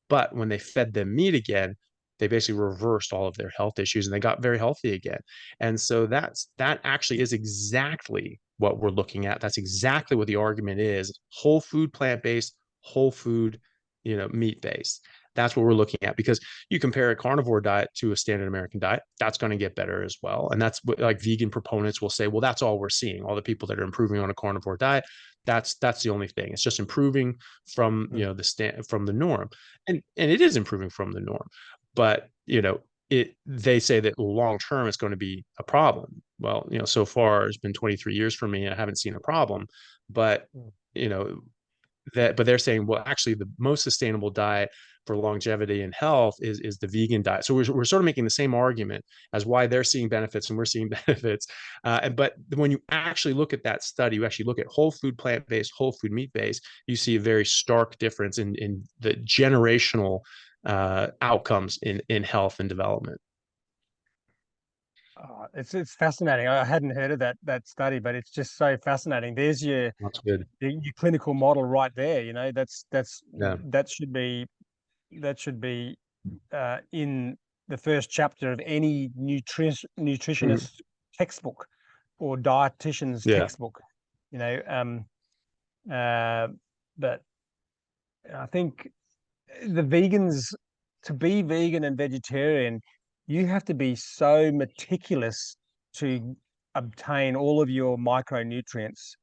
Speaker 1: But when they fed them meat again, they basically reversed all of their health issues, and they got very healthy again. And so that actually is exactly what we're looking at. That's exactly what the argument is: whole food, plant-based, whole food, meat-based. That's what we're looking at, because you compare a carnivore diet to a standard American diet, that's going to get better as well. And that's what, like, vegan proponents will say, well, that's all we're seeing. All the people that are improving on a carnivore diet, that's the only thing. It's just improving from, from the norm. And it is improving from the norm. But, they say that long term it's going to be a problem. Well, so far it's been 23 years for me. I haven't seen a problem. But, but they're saying, well, actually the most sustainable diet for longevity and health is the vegan diet. So we're sort of making the same argument as why they're seeing benefits and we're seeing benefits. But when you actually look at that study, you actually look at whole food, plant-based, whole food, meat-based, you see a very stark difference in the generational outcomes in health and development.
Speaker 2: It's fascinating. I hadn't heard of that study, but it's just so fascinating. There's
Speaker 1: That's good.
Speaker 2: your clinical model right there.
Speaker 1: Yeah.
Speaker 2: That should be in the first chapter of any nutritionist textbook or dietitian's
Speaker 1: Yeah.
Speaker 2: textbook. But I think to be vegan and vegetarian, you have to be so meticulous to obtain all of your micronutrients.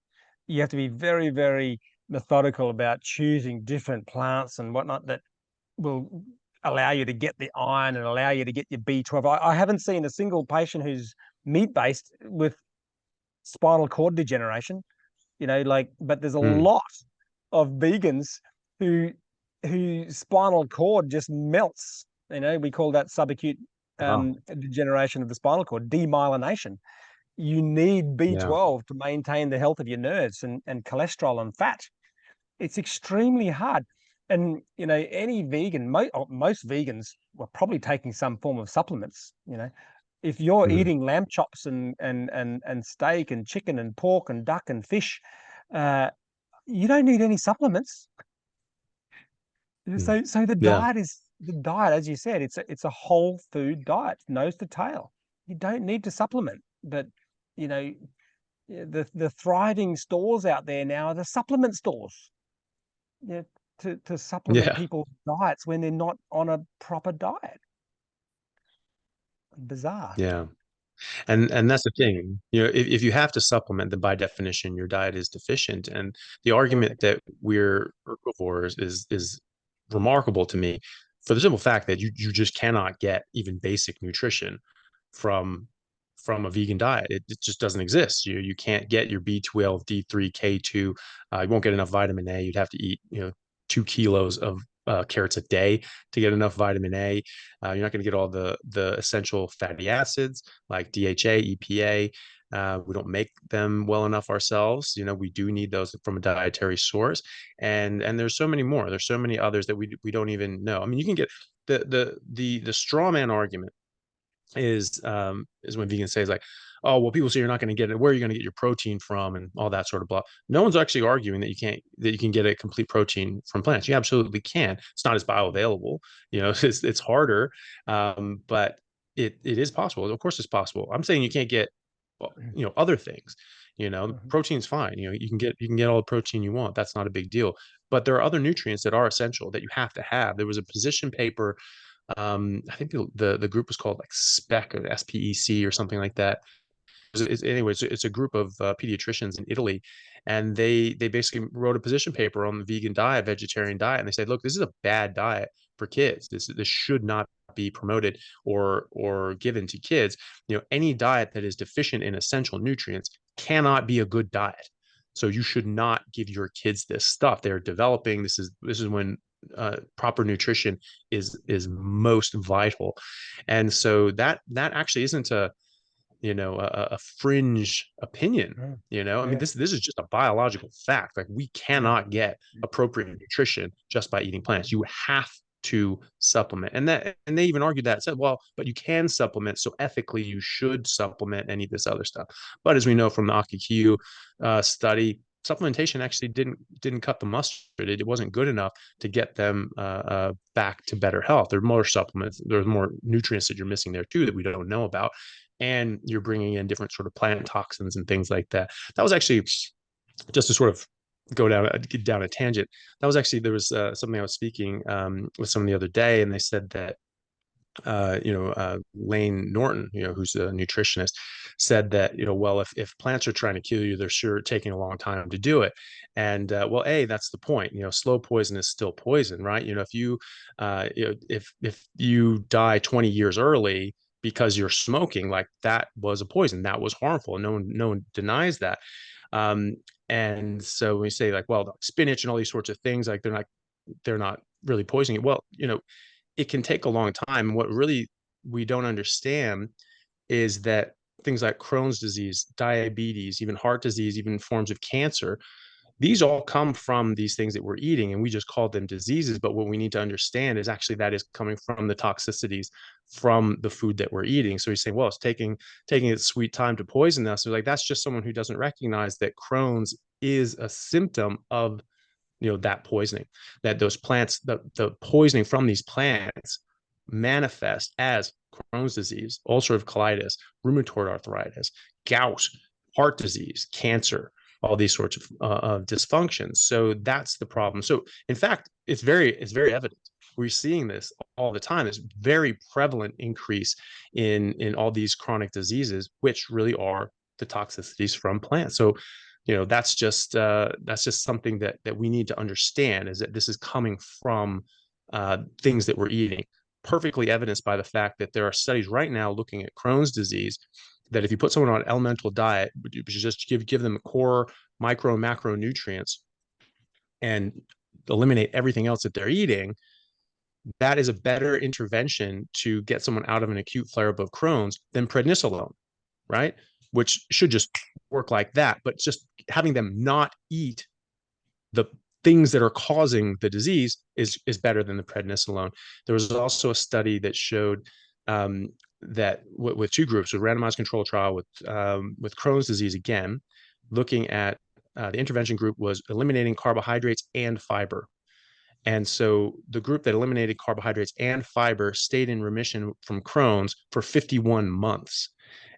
Speaker 2: You have to be very, very methodical about choosing different plants and whatnot that will allow you to get the iron and allow you to get your B12. I haven't seen a single patient who's meat-based with spinal cord degeneration, but there's a lot of vegans who spinal cord just melts. We call that subacute degeneration of the spinal cord, demyelination. You need B12 to maintain the health of your nerves and cholesterol and fat. It's extremely hard. And, any vegan, most vegans were probably taking some form of supplements. If you're eating lamb chops and steak and chicken and pork and duck and fish, you don't need any supplements. So the diet, as you said, it's a whole food diet, nose to tail. You don't need to supplement. But the thriving stores out there now are the supplement stores. To supplement people's diets when they're not on a proper diet. Bizarre.
Speaker 1: Yeah. And that's the thing. If you have to supplement, then by definition your diet is deficient. And the argument that we're herbivores is remarkable to me, for the simple fact that you just cannot get even basic nutrition from a vegan diet. It just doesn't exist. You can't get your B12, D3, K2. You won't get enough vitamin A. You'd have to eat 2 kilos of carrots a day to get enough vitamin A. You're not going to get all the essential fatty acids like DHA, EPA. We don't make them well enough ourselves. We do need those from a dietary source, and there's so many more. There's so many others that we don't even know. I mean, you can get the straw man argument is when vegans say, is like, oh, well, people say you're not going to get it. Where are you going to get your protein from, and all that sort of blah. No one's actually arguing that you can get a complete protein from plants. You absolutely can. It's not as bioavailable. It's harder, but it is possible. Of course, it's possible. I'm saying you can't get other things. Protein's fine. You can get all the protein you want. That's not a big deal. But there are other nutrients that are essential that you have to have. There was a position paper. I think the group was called like SPEC or SPEC or something like that. Anyways, it's a group of pediatricians in Italy, and they basically wrote a position paper on the vegan diet, vegetarian diet, and they said, look, this is a bad diet for kids. This should not be promoted or given to kids. Any diet that is deficient in essential nutrients cannot be a good diet. So you should not give your kids this stuff. They're developing. This is when proper nutrition is most vital. And so that actually isn't a fringe opinion. I mean, this is just a biological fact. Like, we cannot get appropriate nutrition just by eating plants. You have to supplement. And they even argued that, said, well, but you can supplement, so ethically you should supplement and eat this other stuff. But as we know from the Akikiu study, supplementation actually didn't cut the mustard. It wasn't good enough to get them back to better health. There are more supplements. There's more nutrients that you're missing there too that we don't know about, and you're bringing in different sort of plant toxins and things like that. That was actually, just to sort of get down a tangent. That was actually, there was something I was speaking with someone the other day, and they said that Lane Norton, who's a nutritionist, said that, well, if plants are trying to kill you, they're sure taking a long time to do it. And well, that's the point. Slow poison is still poison, right? If you die 20 years early because you're smoking, like, that was a poison, that was harmful. No one denies that. And so when we say, like, well, spinach and all these sorts of things, like, they're not really poisoning it. Well, it can take a long time. And what really we don't understand is that things like Crohn's disease, diabetes, even heart disease, even forms of cancer, these all come from these things that we're eating, and we just call them diseases. But what we need to understand is actually that is coming from the toxicities from the food that we're eating. So he's saying, well, it's taking its sweet time to poison us. So, like, that's just someone who doesn't recognize that Crohn's is a symptom of that poisoning, that those plants, the poisoning from these plants manifest as Crohn's disease, ulcerative colitis, rheumatoid arthritis, gout, heart disease, cancer, all these sorts of dysfunctions. So that's the problem. So in fact, it's very evident. We're seeing this all the time. This very prevalent increase in all these chronic diseases, which really are the toxicities from plants. So that's just something that we need to understand, is that this is coming from things that we're eating. Perfectly evidenced by the fact that there are studies right now looking at Crohn's disease, that if you put someone on an elemental diet, you just give them core micro and macronutrients and eliminate everything else that they're eating, that is a better intervention to get someone out of an acute flare-up of Crohn's than prednisolone, right? Which should just work like that. But just having them not eat the things that are causing the disease is better than the prednisolone. There was also a study that showed that with two groups, a randomized control trial with Crohn's disease, again, looking at the intervention group was eliminating carbohydrates and fiber. And so the group that eliminated carbohydrates and fiber stayed in remission from Crohn's for 51 months.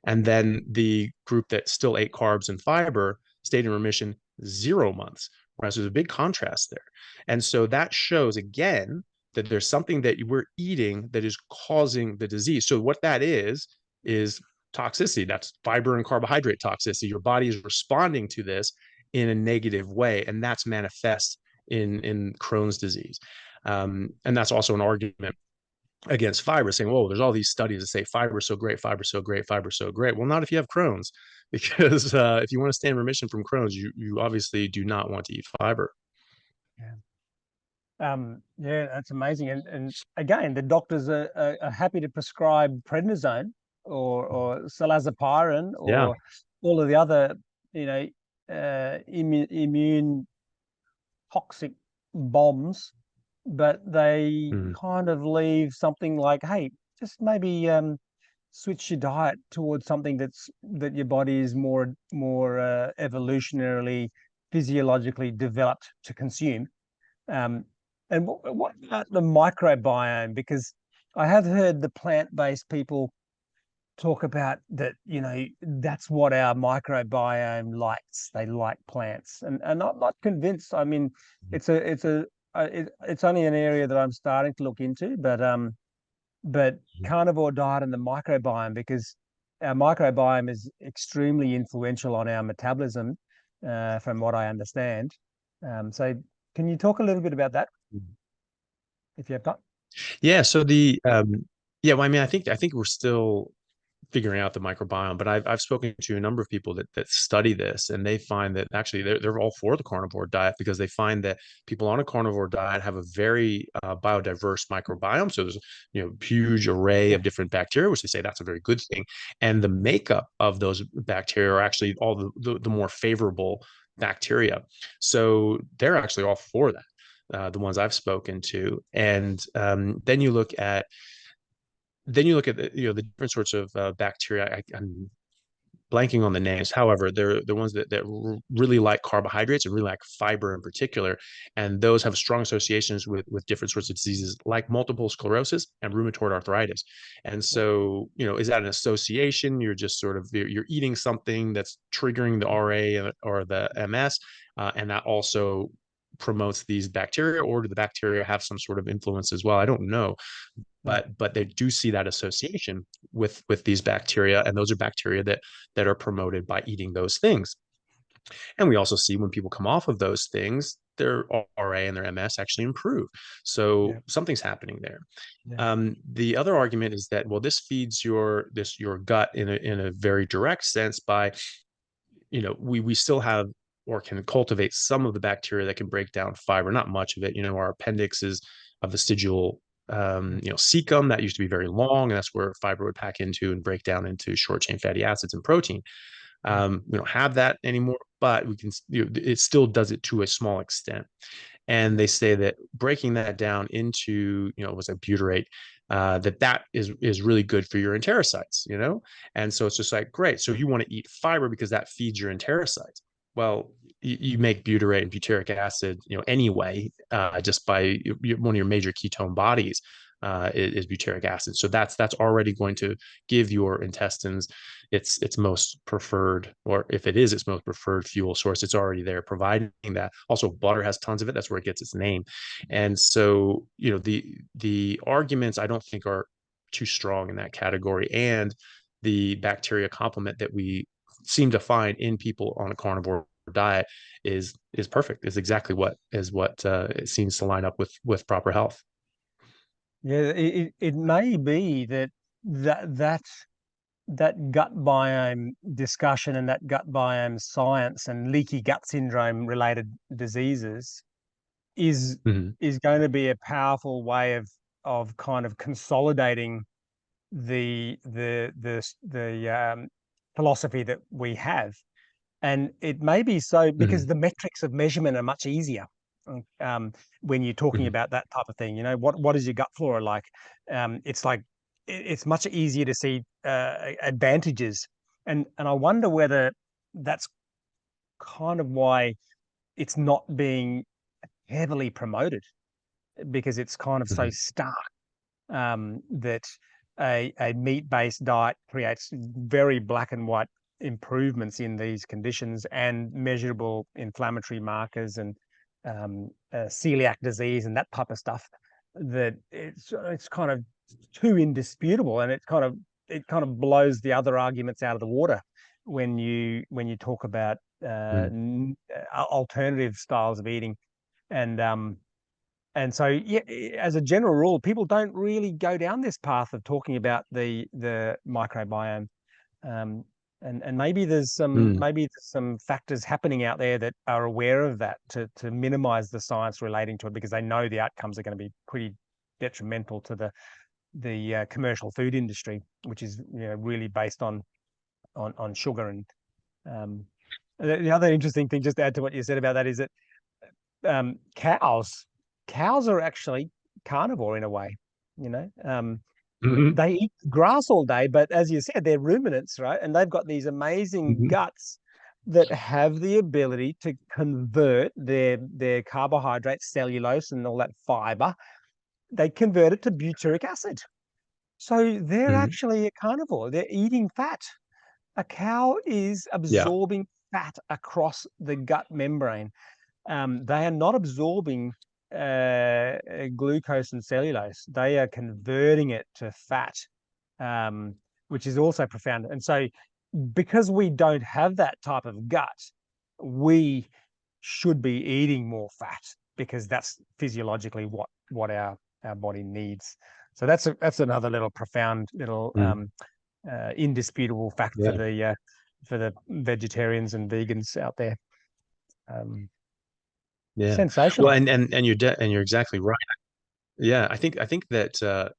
Speaker 1: And then the group that still ate carbs and fiber stayed in remission 0 months. Right? So there's a big contrast there. And so that shows, again, that there's something that we're eating that is causing the disease. So what that is toxicity. That's fiber and carbohydrate toxicity. Your body is responding to this in a negative way, and that's manifest in Crohn's disease. And that's also an argument against fiber, saying, whoa, there's all these studies that say fiber's so great, fiber's so great, fiber's so great. Well, not if you have Crohn's, because if you want to stay in remission from Crohn's, you obviously do not want to eat fiber.
Speaker 2: Yeah. Yeah, that's amazing. And again, the doctors are happy to prescribe prednisone or cilazapirin
Speaker 1: Yeah.
Speaker 2: or all of the other, you know, immune toxic bombs, but they
Speaker 1: Mhm.
Speaker 2: kind of leave something like, hey, just maybe switch your diet towards something that your body is more evolutionarily, physiologically developed to consume. Um, and what about the microbiome? Because I have heard the plant-based people talk about that, that's what our microbiome likes. They like plants, and I'm not convinced. I mean, it's only an area that I'm starting to look into, but carnivore diet and the microbiome, because our microbiome is extremely influential on our metabolism, from what I understand. So can you talk a little bit about that
Speaker 1: Mhm.
Speaker 2: if you have time?
Speaker 1: Yeah. So yeah, well, I mean, I think we're still figuring out the microbiome, but I've spoken to a number of people that study this, and they find that actually they're all for the carnivore diet because they find that people on a carnivore diet have a very biodiverse microbiome. So there's huge array
Speaker 2: Yeah,
Speaker 1: of different bacteria, which they say that's a very good thing, and the makeup of those bacteria are actually all the more favorable bacteria. So they're actually all for that. The ones I've spoken to, and then you look at the different sorts of bacteria. I'm blanking on the names. However, they're the ones that really like carbohydrates and really like fiber in particular, and those have strong associations with different sorts of diseases like multiple sclerosis and rheumatoid arthritis. And
Speaker 2: yeah,
Speaker 1: so, is that an association? You're just sort of you're eating something that's triggering the RA or the MS, and that also promotes these bacteria, or do the bacteria have some sort of influence as well? I don't know,
Speaker 2: yeah,
Speaker 1: but they do see that association with these bacteria, and those are bacteria that are promoted by eating those things. And we also see when people come off of those things, their RA and their MS actually improve. So
Speaker 2: yeah,
Speaker 1: something's happening there.
Speaker 2: yeah,
Speaker 1: The other argument is that, well, this feeds your gut in a very direct sense by, we still have or can cultivate some of the bacteria that can break down fiber, not much of it. Our appendix is a vestigial cecum that used to be very long, and that's where fiber would pack into and break down into short chain fatty acids and protein.
Speaker 2: yeah,
Speaker 1: We don't have that anymore, but we can, it still does it to a small extent. And they say that breaking that down into, was a butyrate, that is really good for your enterocytes. And so it's just like, great. So you want to eat fiber because that feeds your enterocytes. Well, you make butyrate and butyric acid, anyway, just by one of your major ketone bodies, is butyric acid. So that's already going to give your intestines its most preferred, or if it is its most preferred fuel source, it's already there providing that. Also, butter has tons of it. That's where it gets its name. And so, the arguments I don't think are too strong in that category. And the bacteria complement that we seem to find in people on a carnivore diet is perfect. Is exactly what it seems to line up with proper health.
Speaker 2: yeah. It may be that that that gut biome discussion and that gut biome science and leaky gut syndrome related diseases is
Speaker 1: Mhm.
Speaker 2: is going to be a powerful way of kind of consolidating the philosophy that we have. And it may be so because
Speaker 1: Mhm.
Speaker 2: the metrics of measurement are much easier, when you're talking
Speaker 1: Mhm.
Speaker 2: about that type of thing. What is your gut flora like? It's like it's much easier to see advantages, and I wonder whether that's kind of why it's not being heavily promoted, because it's kind of so
Speaker 1: Mhm.
Speaker 2: stark, that a meat-based diet creates very black and white improvements in these conditions and measurable inflammatory markers and celiac disease and that type of stuff. That it's kind of too indisputable, and it kind of blows the other arguments out of the water when you talk about
Speaker 1: Mhm.
Speaker 2: alternative styles of eating. And um, and so, yeah, as a general rule, people don't really go down this path of talking about the microbiome. Um, And maybe there's
Speaker 1: Mm,
Speaker 2: some factors happening out there that are aware of that to minimize the science relating to it, because they know the outcomes are going to be pretty detrimental to the commercial food industry, which is really based on sugar. And um, the other interesting thing, just to add to what you said about that, is that cows are actually carnivore in a way. You know,
Speaker 1: mhm,
Speaker 2: they eat grass all day, but as you said, they're ruminants, right? And they've got these amazing
Speaker 1: mhm,
Speaker 2: guts that have the ability to convert their carbohydrates, cellulose, and all that fiber. They convert it to butyric acid. So they're
Speaker 1: mhm.
Speaker 2: actually a carnivore. They're eating fat. A cow is
Speaker 1: Yeah.
Speaker 2: absorbing fat across the gut membrane. They are not absorbing glucose and cellulose. They are converting it to fat, um, which is also profound. And so, because we don't have that type of gut, we should be eating more fat, because that's physiologically what our body needs. So that's another little profound little
Speaker 1: Mm,
Speaker 2: indisputable fact
Speaker 1: yeah.
Speaker 2: for the vegetarians and vegans out there. Um,
Speaker 1: Yeah. Well,
Speaker 2: sensational.
Speaker 1: and you're exactly right. Yeah, I think that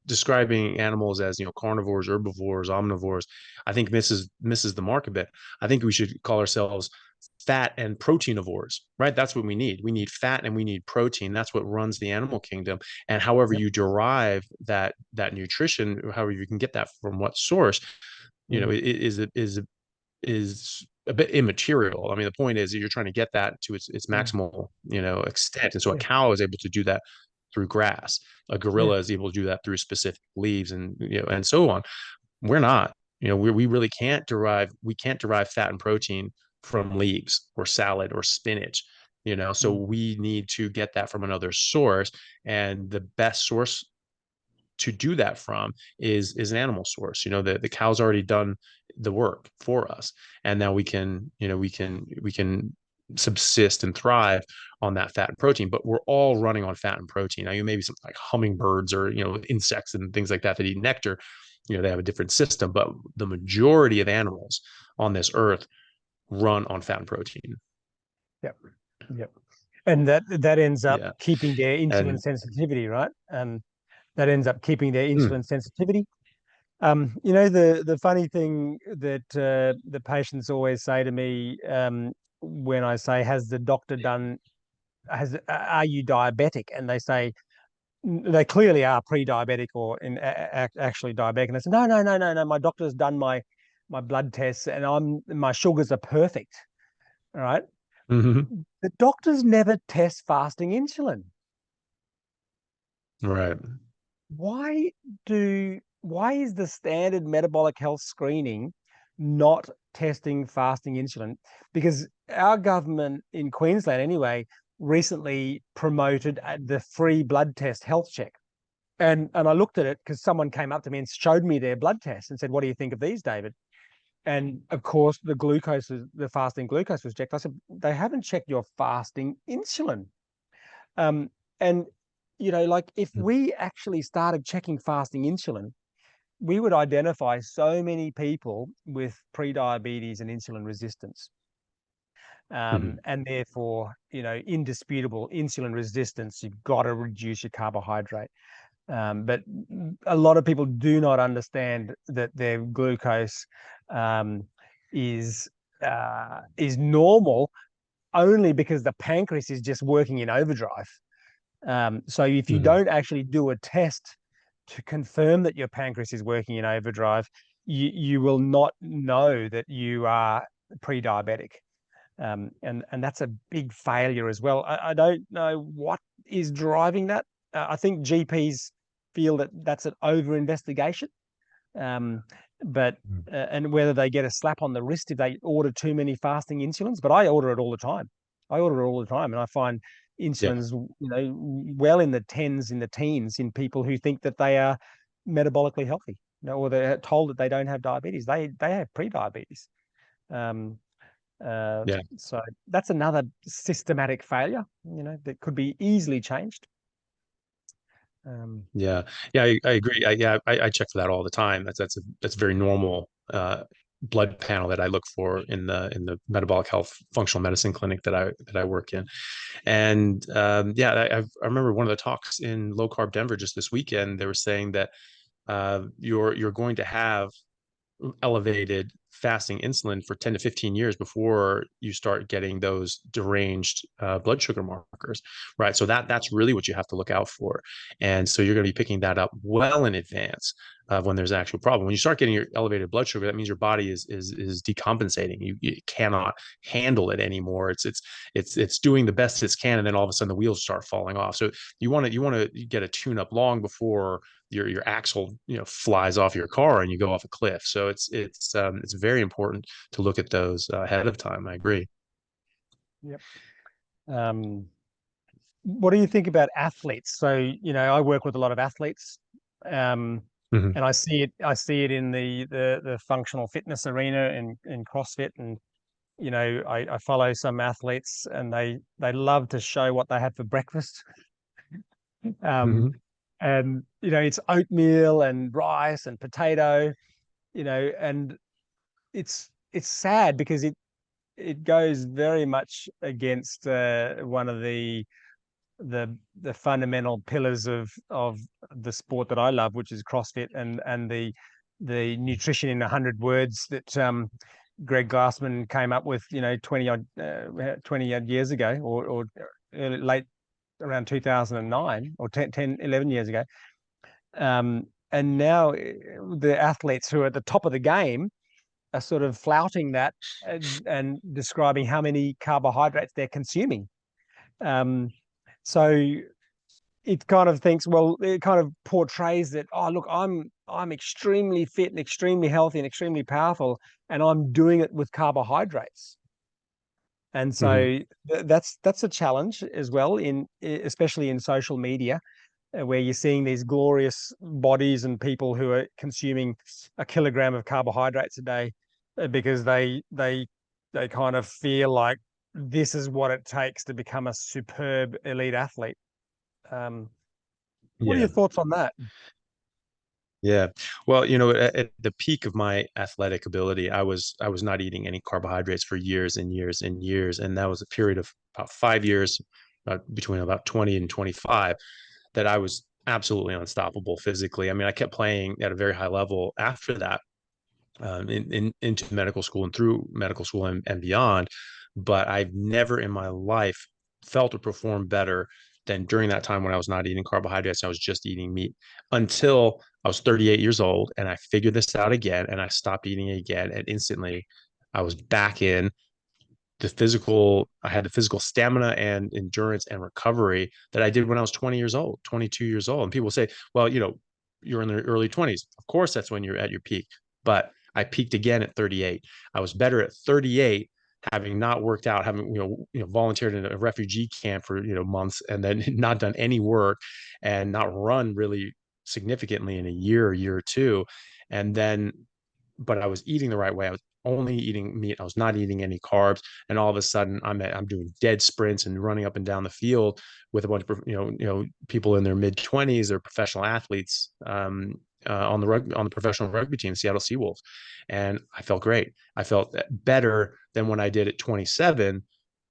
Speaker 1: describing animals as carnivores, herbivores, omnivores, I think misses the mark a bit. I think we should call ourselves fat and proteinivores, right? That's what we need. We need fat and we need protein. That's what runs the animal kingdom. And however
Speaker 2: Yep.
Speaker 1: you derive that nutrition, however you can get that from what source,
Speaker 2: Mm,
Speaker 1: is a bit immaterial. I mean, the point is that you're trying to get that to its
Speaker 2: mm.
Speaker 1: maximal, extent. And so a
Speaker 2: Yeah.
Speaker 1: cow is able to do that through grass. A
Speaker 2: Yeah.
Speaker 1: gorilla is able to do that through specific leaves and and so on. We're not. We really can't derive fat and protein from leaves or salad or spinach. So
Speaker 2: Mm,
Speaker 1: we need to get that from another source. And the best source to do that from is an animal source. The cow's already done the work for us, and now we can subsist and thrive on that fat and protein. But we're all running on fat and protein. Now, you maybe something like hummingbirds or insects and things like that eat nectar. They have a different system, but the majority of animals on this earth run on fat and protein.
Speaker 2: yep. Yep. And that ends up
Speaker 1: Yeah,
Speaker 2: keeping their insulin
Speaker 1: and
Speaker 2: sensitivity, right? That ends up keeping their
Speaker 1: mm,
Speaker 2: insulin sensitivity. The funny thing that the patients always say to me, when I say, "Has the doctor done? Are you diabetic?" And they say they clearly are pre-diabetic or actually diabetic, and I say, "No, no, no, no, no. My doctor's done my blood tests, and my sugars are perfect." All right.
Speaker 1: mhm,
Speaker 2: The doctors never test fasting insulin.
Speaker 1: right.
Speaker 2: Why why is the standard metabolic health screening not testing fasting insulin? Because our government in Queensland, anyway, recently promoted the free blood test health check. And I looked at it because someone came up to me and showed me their blood test and said, "What do you think of these, David?" And of course, the fasting glucose was checked. I said, "They haven't checked your fasting insulin." Um, and like, if we actually started checking fasting insulin, we would identify so many people with pre-diabetes and insulin resistance.
Speaker 1: Mhm.
Speaker 2: And therefore, indisputable insulin resistance, you've got to reduce your carbohydrate. But a lot of people do not understand that their glucose um, is normal only because the pancreas is just working in overdrive. So if you
Speaker 1: Mhm.
Speaker 2: don't actually do a test to confirm that your pancreas is working in overdrive, you will not know that you are pre-diabetic. And that's a big failure as well. I don't know what is driving that. I think GPs feel that that's an over investigation, um, but and whether they get a slap on the wrist if they order too many fasting insulins. But I order it all the time. I order it all the time, and I find
Speaker 1: Yeah.
Speaker 2: insulins, well in the tens, in the teens, in people who think that they are metabolically healthy, or they're told that they don't have diabetes. They have pre-diabetes. Um, uh,
Speaker 1: Yeah.
Speaker 2: so that's another systematic failure, that could be easily changed. Um,
Speaker 1: Yeah, yeah, I agree. I check for that all the time. That's very normal blood panel that I look for in the metabolic health functional medicine clinic that I work in. And yeah, I remember one of the talks in low carb Denver just this weekend. They were saying that you're going to have elevated fasting insulin for 10 to 15 years before you start getting those deranged blood sugar markers, right? So that's really what you have to look out for. And so you're going to be picking that up well in advance of when there's an actual problem. When you start getting your elevated blood sugar, that means your body is decompensating. You cannot handle it anymore. It's doing the best it can, and then all of a sudden the wheels start falling off. So you want to get a tune up long before your axle flies off your car and you go off a cliff. So it's very important to look at those ahead of time. I agree.
Speaker 2: Yep. What do you think about athletes? So, I work with a lot of athletes, and
Speaker 1: Mm-hmm.
Speaker 2: I see it in the functional fitness arena in CrossFit, and I follow some athletes, and they love to show what they had for breakfast. Um,
Speaker 1: Mm-hmm.
Speaker 2: and it's oatmeal and rice and potato, and it's sad because it goes very much against one of the fundamental pillars of the sport that I love, which is CrossFit, and the nutrition in 100 words that Greg Glassman came up with 20 odd years ago, or late around 2009, or 11 years ago. And now the athletes who are at the top of the game are sort of flouting that, and describing how many carbohydrates they're consuming. Um, so it kind of thinks, well, it kind of portrays that, oh, look, I'm extremely fit and extremely healthy and extremely powerful, and I'm doing it with carbohydrates. And
Speaker 1: Mm-hmm.
Speaker 2: so that's a challenge as well, especially in social media, where you're seeing these glorious bodies and people who are consuming a kilogram of carbohydrates a day, because they kind of feel like this is what it takes to become a superb elite athlete. Um, what are
Speaker 1: Yeah.
Speaker 2: your thoughts on that?
Speaker 1: Yeah. Well, at the peak of my athletic ability, I was not eating any carbohydrates for years and years and years. And that was a period of about 5 years, between about 20 and 25, that I was absolutely unstoppable physically. I mean, I kept playing at a very high level after that, into medical school and through medical school and beyond. But I've never in my life felt or performed better than during that time when I was not eating carbohydrates. I was just eating meat until I was 38 years old, and I figured this out again, and I stopped eating it again, and instantly I was back in I had the physical stamina and endurance and recovery that I did when I was 20 years old, 22 years old. And people say, well, you're in the early 20s. Of course, that's when you're at your peak. But I peaked again at 38. I was better at 38, having not worked out, having, volunteered in a refugee camp for, months, and then not done any work and not run really significantly in a year or two. And then, but I was eating the right way. I was only eating meat. I was not eating any carbs, and all of a sudden, I'm doing dead sprints and running up and down the field with a bunch of people in their mid 20s or professional athletes, on the professional rugby team, Seattle Seawolves, and I felt great. I felt better than when I did at 27.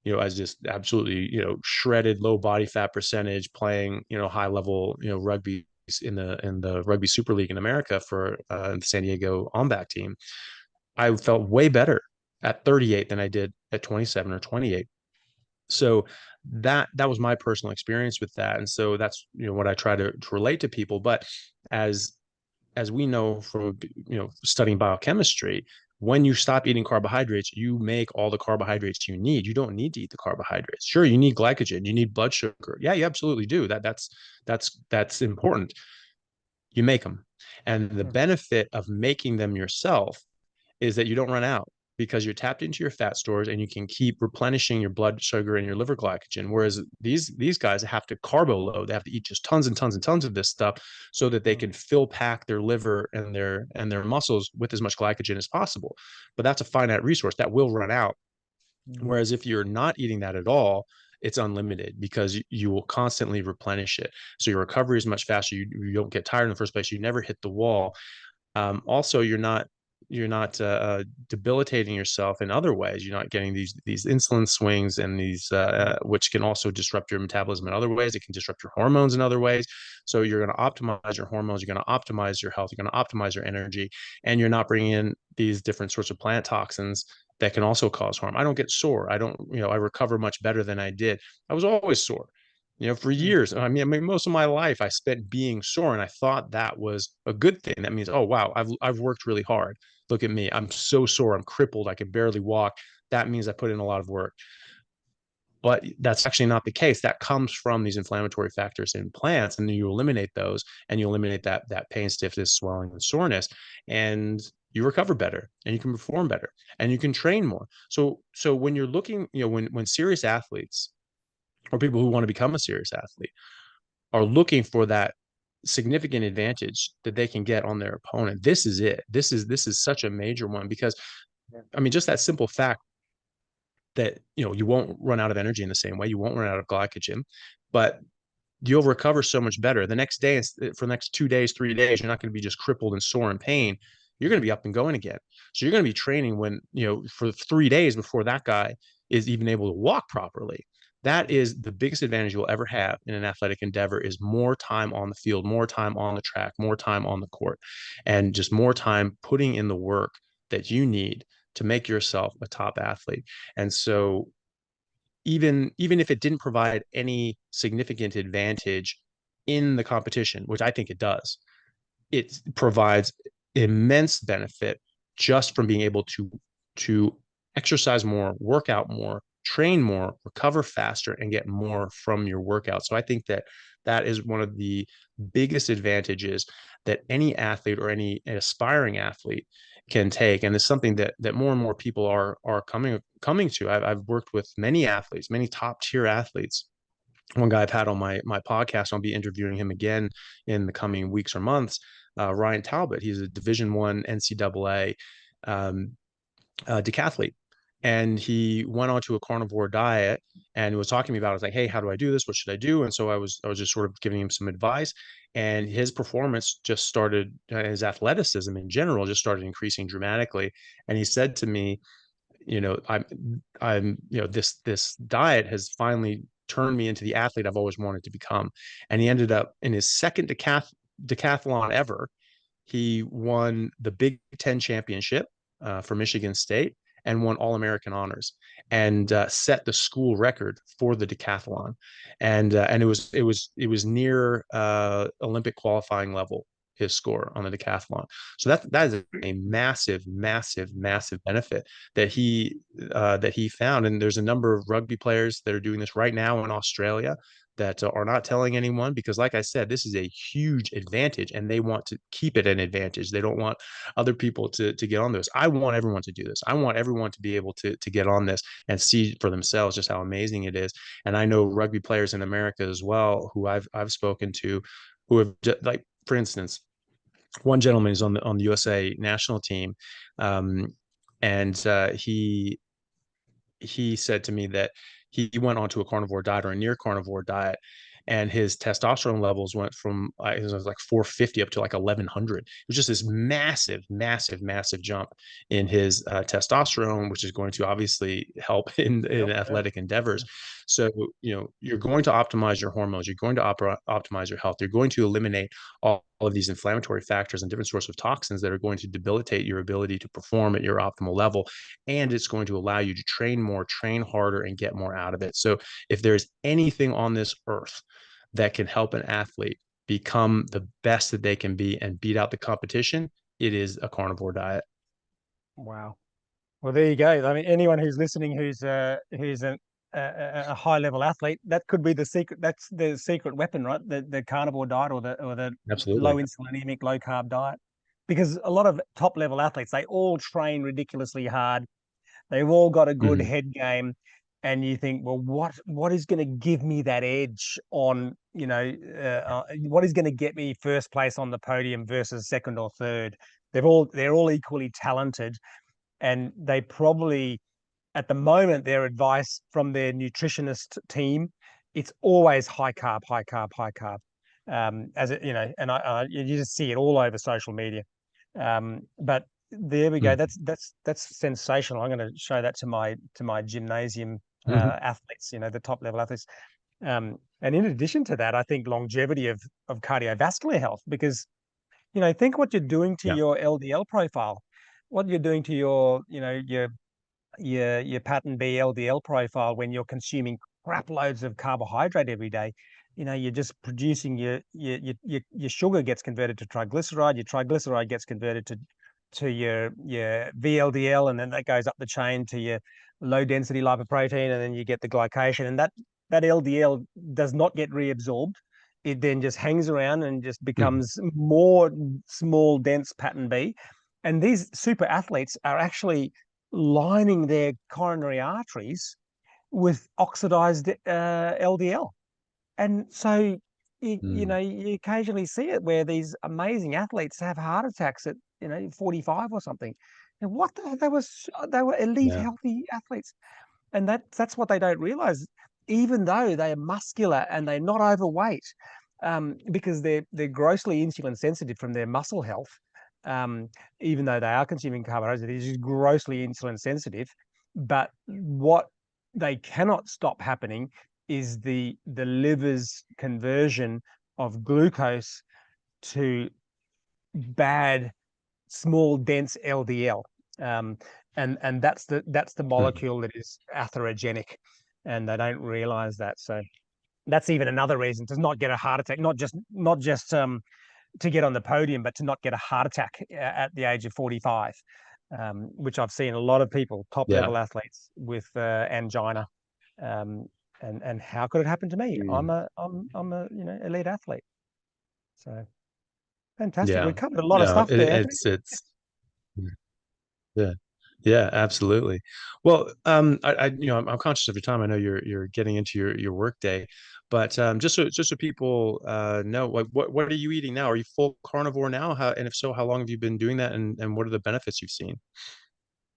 Speaker 1: As just absolutely shredded, low body fat percentage, playing high level rugby in the rugby super league in America for the San Diego on-back team. I felt way better at 38 than I did at 27 or 28. So that was my personal experience with that. And so that's what I try to relate to people. But as as we know from studying biochemistry, when you stop eating carbohydrates, you make all the carbohydrates you need. You don't need to eat the carbohydrates. Sure, you need glycogen, you need blood sugar. Yeah, you absolutely do. That's important. You make them. And the benefit of making them yourself is that you don't run out, because you're tapped into your fat stores and you can keep replenishing your blood sugar and your liver glycogen. Whereas these guys have to carbo load. They have to eat just tons and tons and tons of this stuff so that they can fill pack their liver and their muscles with as much glycogen as possible. But that's a finite resource that will run out. Whereas if you're not eating that at all, it's unlimited, because you will constantly replenish it. So your recovery is much faster. You don't get tired in the first place. You never hit the wall. Also, you're not debilitating yourself in other ways. You're not getting these insulin swings and these which can also disrupt your metabolism in other ways. It can disrupt your hormones in other ways. So you're going to optimize your hormones. You're going to optimize your health. You're going to optimize your energy, and you're not bringing in these different sorts of plant toxins that can also cause harm. I don't get sore. I don't, I recover much better than I did. I was always sore, for years. I mean, most of my life I spent being sore, and I thought that was a good thing. That means, oh wow, I've worked really hard. Look at me. I'm so sore. I'm crippled. I can barely walk. That means I put in a lot of work. But that's actually not the case. That comes from these inflammatory factors in plants, and then you eliminate those, and you eliminate that pain, stiffness, swelling, and soreness, and you recover better, and you can perform better, and you can train more. So when you're looking, when serious athletes or people who want to become a serious athlete are looking for that significant advantage that they can get on their opponent, this is it. This is such a major one, because I mean, just that simple fact that you won't run out of energy in the same way, you won't run out of glycogen, but you'll recover so much better the next day. For the next 2 days, 3 days, you're not going to be just crippled and sore in pain. You're going to be up and going again. So you're going to be training when for 3 days before that guy is even able to walk properly. That is the biggest advantage you'll ever have in an athletic endeavor, is more time on the field, more time on the track, more time on the court, and just more time putting in the work that you need to make yourself a top athlete. And so even if it didn't provide any significant advantage in the competition, which I think it does, it provides immense benefit just from being able to exercise more, work out more, train more, recover faster, and get more from your workout. So I think that is one of the biggest advantages that any athlete or any aspiring athlete can take, and it's something that more and more people are coming to. I've worked with many athletes, many top tier athletes. One guy I've had on my podcast, I'll be interviewing him again in the coming weeks or months. Ryan Talbot, he's a Division I NCAA decathlete, and he went onto a carnivore diet and was talking to me about it. I was like, hey, how do I do this? What should I do? And so I was just sort of giving him some advice, and his performance just started, his athleticism in general just started increasing dramatically. And he said to me, I'm this diet has finally turned me into the athlete I've always wanted to become. And he ended up in his second decathlon ever. He won the Big Ten championship for Michigan State, and won All-American honors, and set the school record for the decathlon. And it was near Olympic qualifying level, his score on the decathlon. So that is a massive, massive, massive benefit that he found. And there's a number of rugby players that are doing this right now in Australia that are not telling anyone, because like I said, this is a huge advantage, and they want to keep it an advantage. They don't want other people to get on this. I want everyone to do this. I want everyone to be able to get on this and see for themselves just how amazing it is. And I know rugby players in America as well who I've spoken to, who have just, like, for instance, one gentleman is on the USA national team, and he said to me that he went onto a carnivore diet or a near carnivore diet, and his testosterone levels went from it was like 450 up to like 1100. It was just this massive, massive, massive jump in his testosterone, which is going to obviously help in athletic endeavors. So you're going to optimize your hormones, you're going to optimize your health, you're going to eliminate all of these inflammatory factors and different sorts of toxins that are going to debilitate your ability to perform at your optimal level, and it's going to allow you to train more, train harder, and get more out of it. So if there's anything on this earth that can help an athlete become the best that they can be and beat out the competition, it is a carnivore diet.
Speaker 2: Wow. Well, there you go. I mean, anyone who's listening who's a high level athlete, that could be the secret. That's the secret weapon, right? The carnivore diet, or the low
Speaker 1: Absolutely.
Speaker 2: insulinemic, low carb diet. Because a lot of top level athletes, they all train ridiculously hard. They've all got a good
Speaker 1: Mm-hmm.
Speaker 2: head game, and you think, well, what is going to give me that edge on, what is going to get me first place on the podium versus second or third? They're all equally talented, and they probably, at the moment, their advice from their nutritionist team, it's always high carb, high carb, high carb. As it, and you just see it all over social media. But there we go.
Speaker 1: Mm.
Speaker 2: That's sensational. I'm going to show that to my gymnasium
Speaker 1: Hmm.
Speaker 2: athletes, the top level athletes. And in addition to that, I think longevity of cardiovascular health, because think what you're doing to
Speaker 1: Yeah.
Speaker 2: your LDL profile, what you're doing to your pattern B LDL profile when you're consuming crap loads of carbohydrate every day. You're just producing your sugar gets converted to triglyceride, your triglyceride gets converted to your VLDL, and then that goes up the chain to your low density lipoprotein, and then you get the glycation, and that LDL does not get reabsorbed. It then just hangs around and just
Speaker 1: Hmm.
Speaker 2: becomes more small, dense pattern B. And these super athletes are actually lining their coronary arteries with oxidized LDL. And so
Speaker 1: Mm.
Speaker 2: you occasionally see it where these amazing athletes have heart attacks at 45 or something. And what the, they were elite
Speaker 1: Yeah.
Speaker 2: healthy athletes. And that's what they don't realize. Even though they are muscular and they're not overweight, because they're grossly insulin sensitive from their muscle health, um, even though they are consuming carbohydrates, they're just grossly insulin sensitive. But what they cannot stop happening is the liver's conversion of glucose to bad, small, dense LDL. Um, and that's the
Speaker 1: Mm.
Speaker 2: molecule that is atherogenic, and they don't realize that. So that's even another reason to not get a heart attack, not just to get on the podium, but to not get a heart attack at the age of 45, which I've seen a lot of people, top
Speaker 1: Yeah.
Speaker 2: level athletes, with angina. Um, and how could it happen to me?
Speaker 1: Mm.
Speaker 2: I'm a elite athlete. So fantastic. We
Speaker 1: Yeah.
Speaker 2: covered a lot of
Speaker 1: No,
Speaker 2: stuff there, Anthony.
Speaker 1: it's yeah. Yeah, absolutely. Well, I'm conscious of your time. I know you're getting into your work day, but just so people know, like, what are you eating now? Are you full carnivore now? And if so, how long have you been doing that? And what are the benefits you've seen?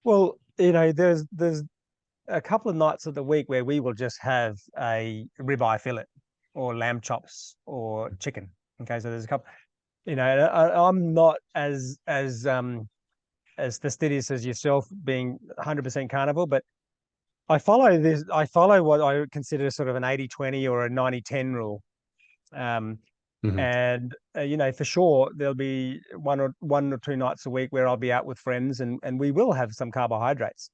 Speaker 2: Well, there's a couple of nights of the week where we will just have a ribeye fillet or lamb chops or chicken. Okay, so there's a couple. I'm not as fastidious as yourself, being 100% carnivore, but I follow this. I follow what I consider sort of an 80-20 or a 90-10 rule. Um,
Speaker 1: Hmm.
Speaker 2: and for sure there'll be one or two nights a week where I'll be out with friends, and we will have some carbohydrates.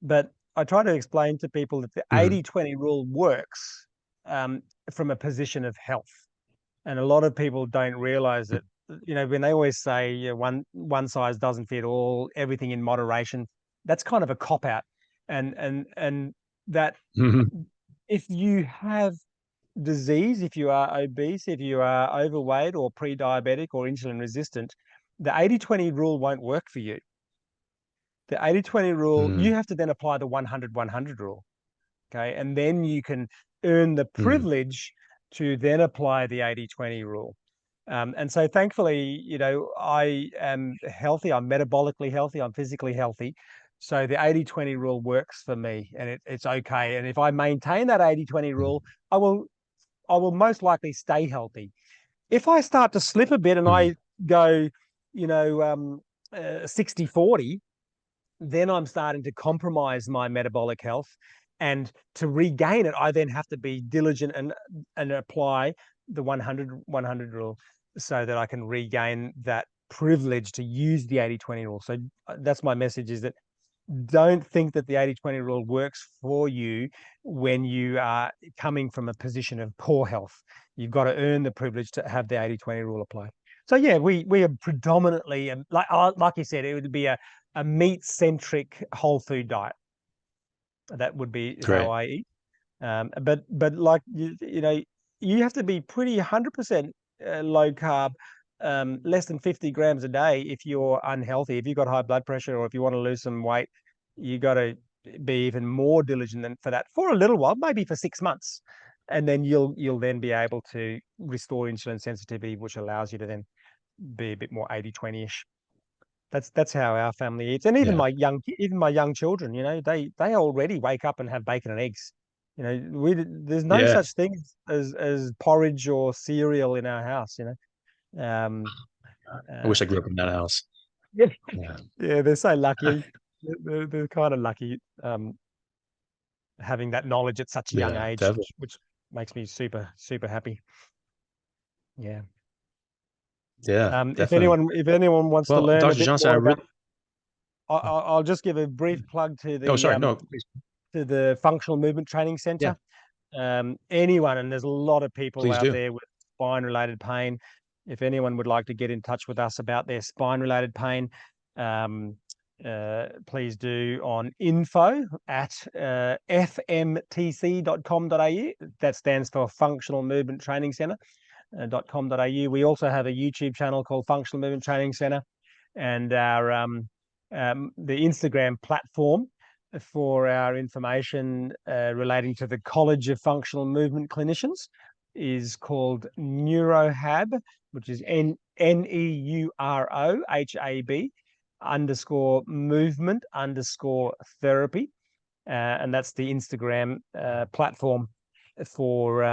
Speaker 2: But I try to explain to people that the
Speaker 1: Hmm.
Speaker 2: 80-20 rule works um, from a position of health. And a lot of people don't realize that, when they always say one size doesn't fit all, everything in moderation, that's kind of a cop out. And that
Speaker 1: Hmm.
Speaker 2: if you have disease, if you are obese, if you are overweight or pre-diabetic or insulin resistant, the 80-20 rule won't work for you. The 80-20 rule, you have to then apply the 100-100 rule. Okay. And then you can earn the
Speaker 1: Hmm.
Speaker 2: privilege to then apply the 80-20 rule. And so thankfully, I am healthy, I'm metabolically healthy, I'm physically healthy. So the 80-20 rule works for me, and it's okay. And if I maintain that 80-20 rule, I will I will most likely stay healthy. If I start to slip a bit and
Speaker 1: Hmm.
Speaker 2: I go, 60-40, then I'm starting to compromise my metabolic health. And to regain it, I then have to be diligent and apply the 100-100 rule so that I can regain that privilege to use the 80-20 rule. So that's my message, is that don't think that the 80-20 rule works for you when you are coming from a position of poor health. You've got to earn the privilege to have the 80-20 rule apply. So yeah, we are predominantly, like you said, it would be a meat centric whole food diet. That would be how
Speaker 1: Great.
Speaker 2: I eat. But like you have to be pretty 100% low carb, less than 50 grams a day if you're unhealthy. If you've got high blood pressure, or if you want to lose some weight, you got to be even more diligent than for that for a little while, maybe for 6 months, and then you'll then be able to restore insulin sensitivity, which allows you to then be a bit more 80-20ish. That's how our family eats, and
Speaker 1: Yeah.
Speaker 2: even my young children, they already wake up and have bacon and eggs. There's no
Speaker 1: Yeah.
Speaker 2: such thing as porridge or cereal in our house.
Speaker 1: I wish I
Speaker 2: Uh,
Speaker 1: grew up in that house. Yeah.
Speaker 2: Yeah, they're so lucky. They're kind of lucky having that knowledge at such a young
Speaker 1: Yeah,
Speaker 2: age,
Speaker 1: definitely.
Speaker 2: which makes me super, super happy. Yeah.
Speaker 1: Yeah,
Speaker 2: If
Speaker 1: definitely.
Speaker 2: anyone wants to
Speaker 1: Well,
Speaker 2: learn a
Speaker 1: Dr.
Speaker 2: bit
Speaker 1: Johnson, I
Speaker 2: more about,
Speaker 1: really,
Speaker 2: I'll just give a brief plug
Speaker 1: oh, sorry, no, please.
Speaker 2: to the Functional Movement Training
Speaker 1: Yeah,
Speaker 2: Center. Anyone, and there's a lot of people
Speaker 1: please
Speaker 2: out
Speaker 1: do.
Speaker 2: there with spine-related pain. If anyone would like to get in touch with us about their spine-related pain, um, please do on info@fmtc.com.au. That stands for Functional Movement Training Center. .com.au. We also have a YouTube channel called Functional Movement Training Center, and our the Instagram platform for our information relating to the College of Functional Movement Clinicians is called Neurohab, which is NEUROHAB _movement_therapy. And that's the Instagram platform for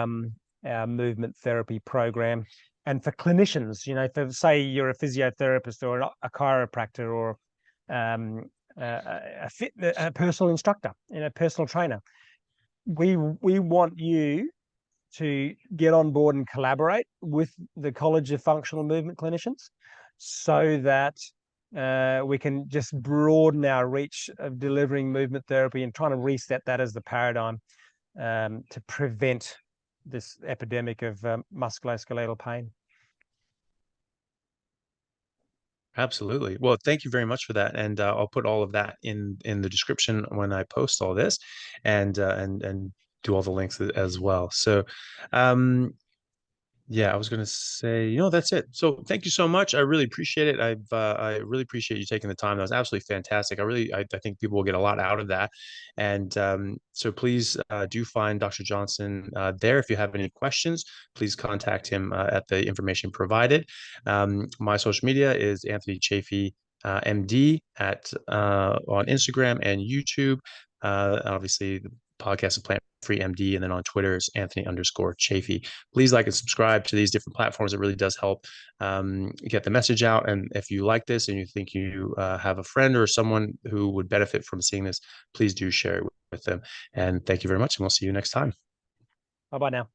Speaker 2: our movement therapy program. And for clinicians, for say you're a physiotherapist or a chiropractor or a personal instructor, personal trainer, we want you to get on board and collaborate with the College of Functional Movement Clinicians so that we can just broaden our reach of delivering movement therapy and trying to reset that as the paradigm to prevent this epidemic of musculoskeletal pain.
Speaker 1: Absolutely. Well, thank you very much for that, and I'll put all of that in the description when I post all this, and do all the links as well. So, um, yeah, I was gonna say, that's it. So thank you so much. I really appreciate it. I really appreciate you taking the time. That was absolutely fantastic. I think people will get a lot out of that. And so please do find Dr. Johnson there. If you have any questions, please contact him at the information provided. My social media is Anthony Chaffee, MD on Instagram and YouTube. Obviously, the podcast is Plant Free MD, and then on Twitter is Anthony_Chaffee. Please like and subscribe to these different platforms. It really does help get the message out. And if you like this and you think you have a friend or someone who would benefit from seeing this, please do share it with them. And thank you very much. And we'll see you next time.
Speaker 2: Bye bye now.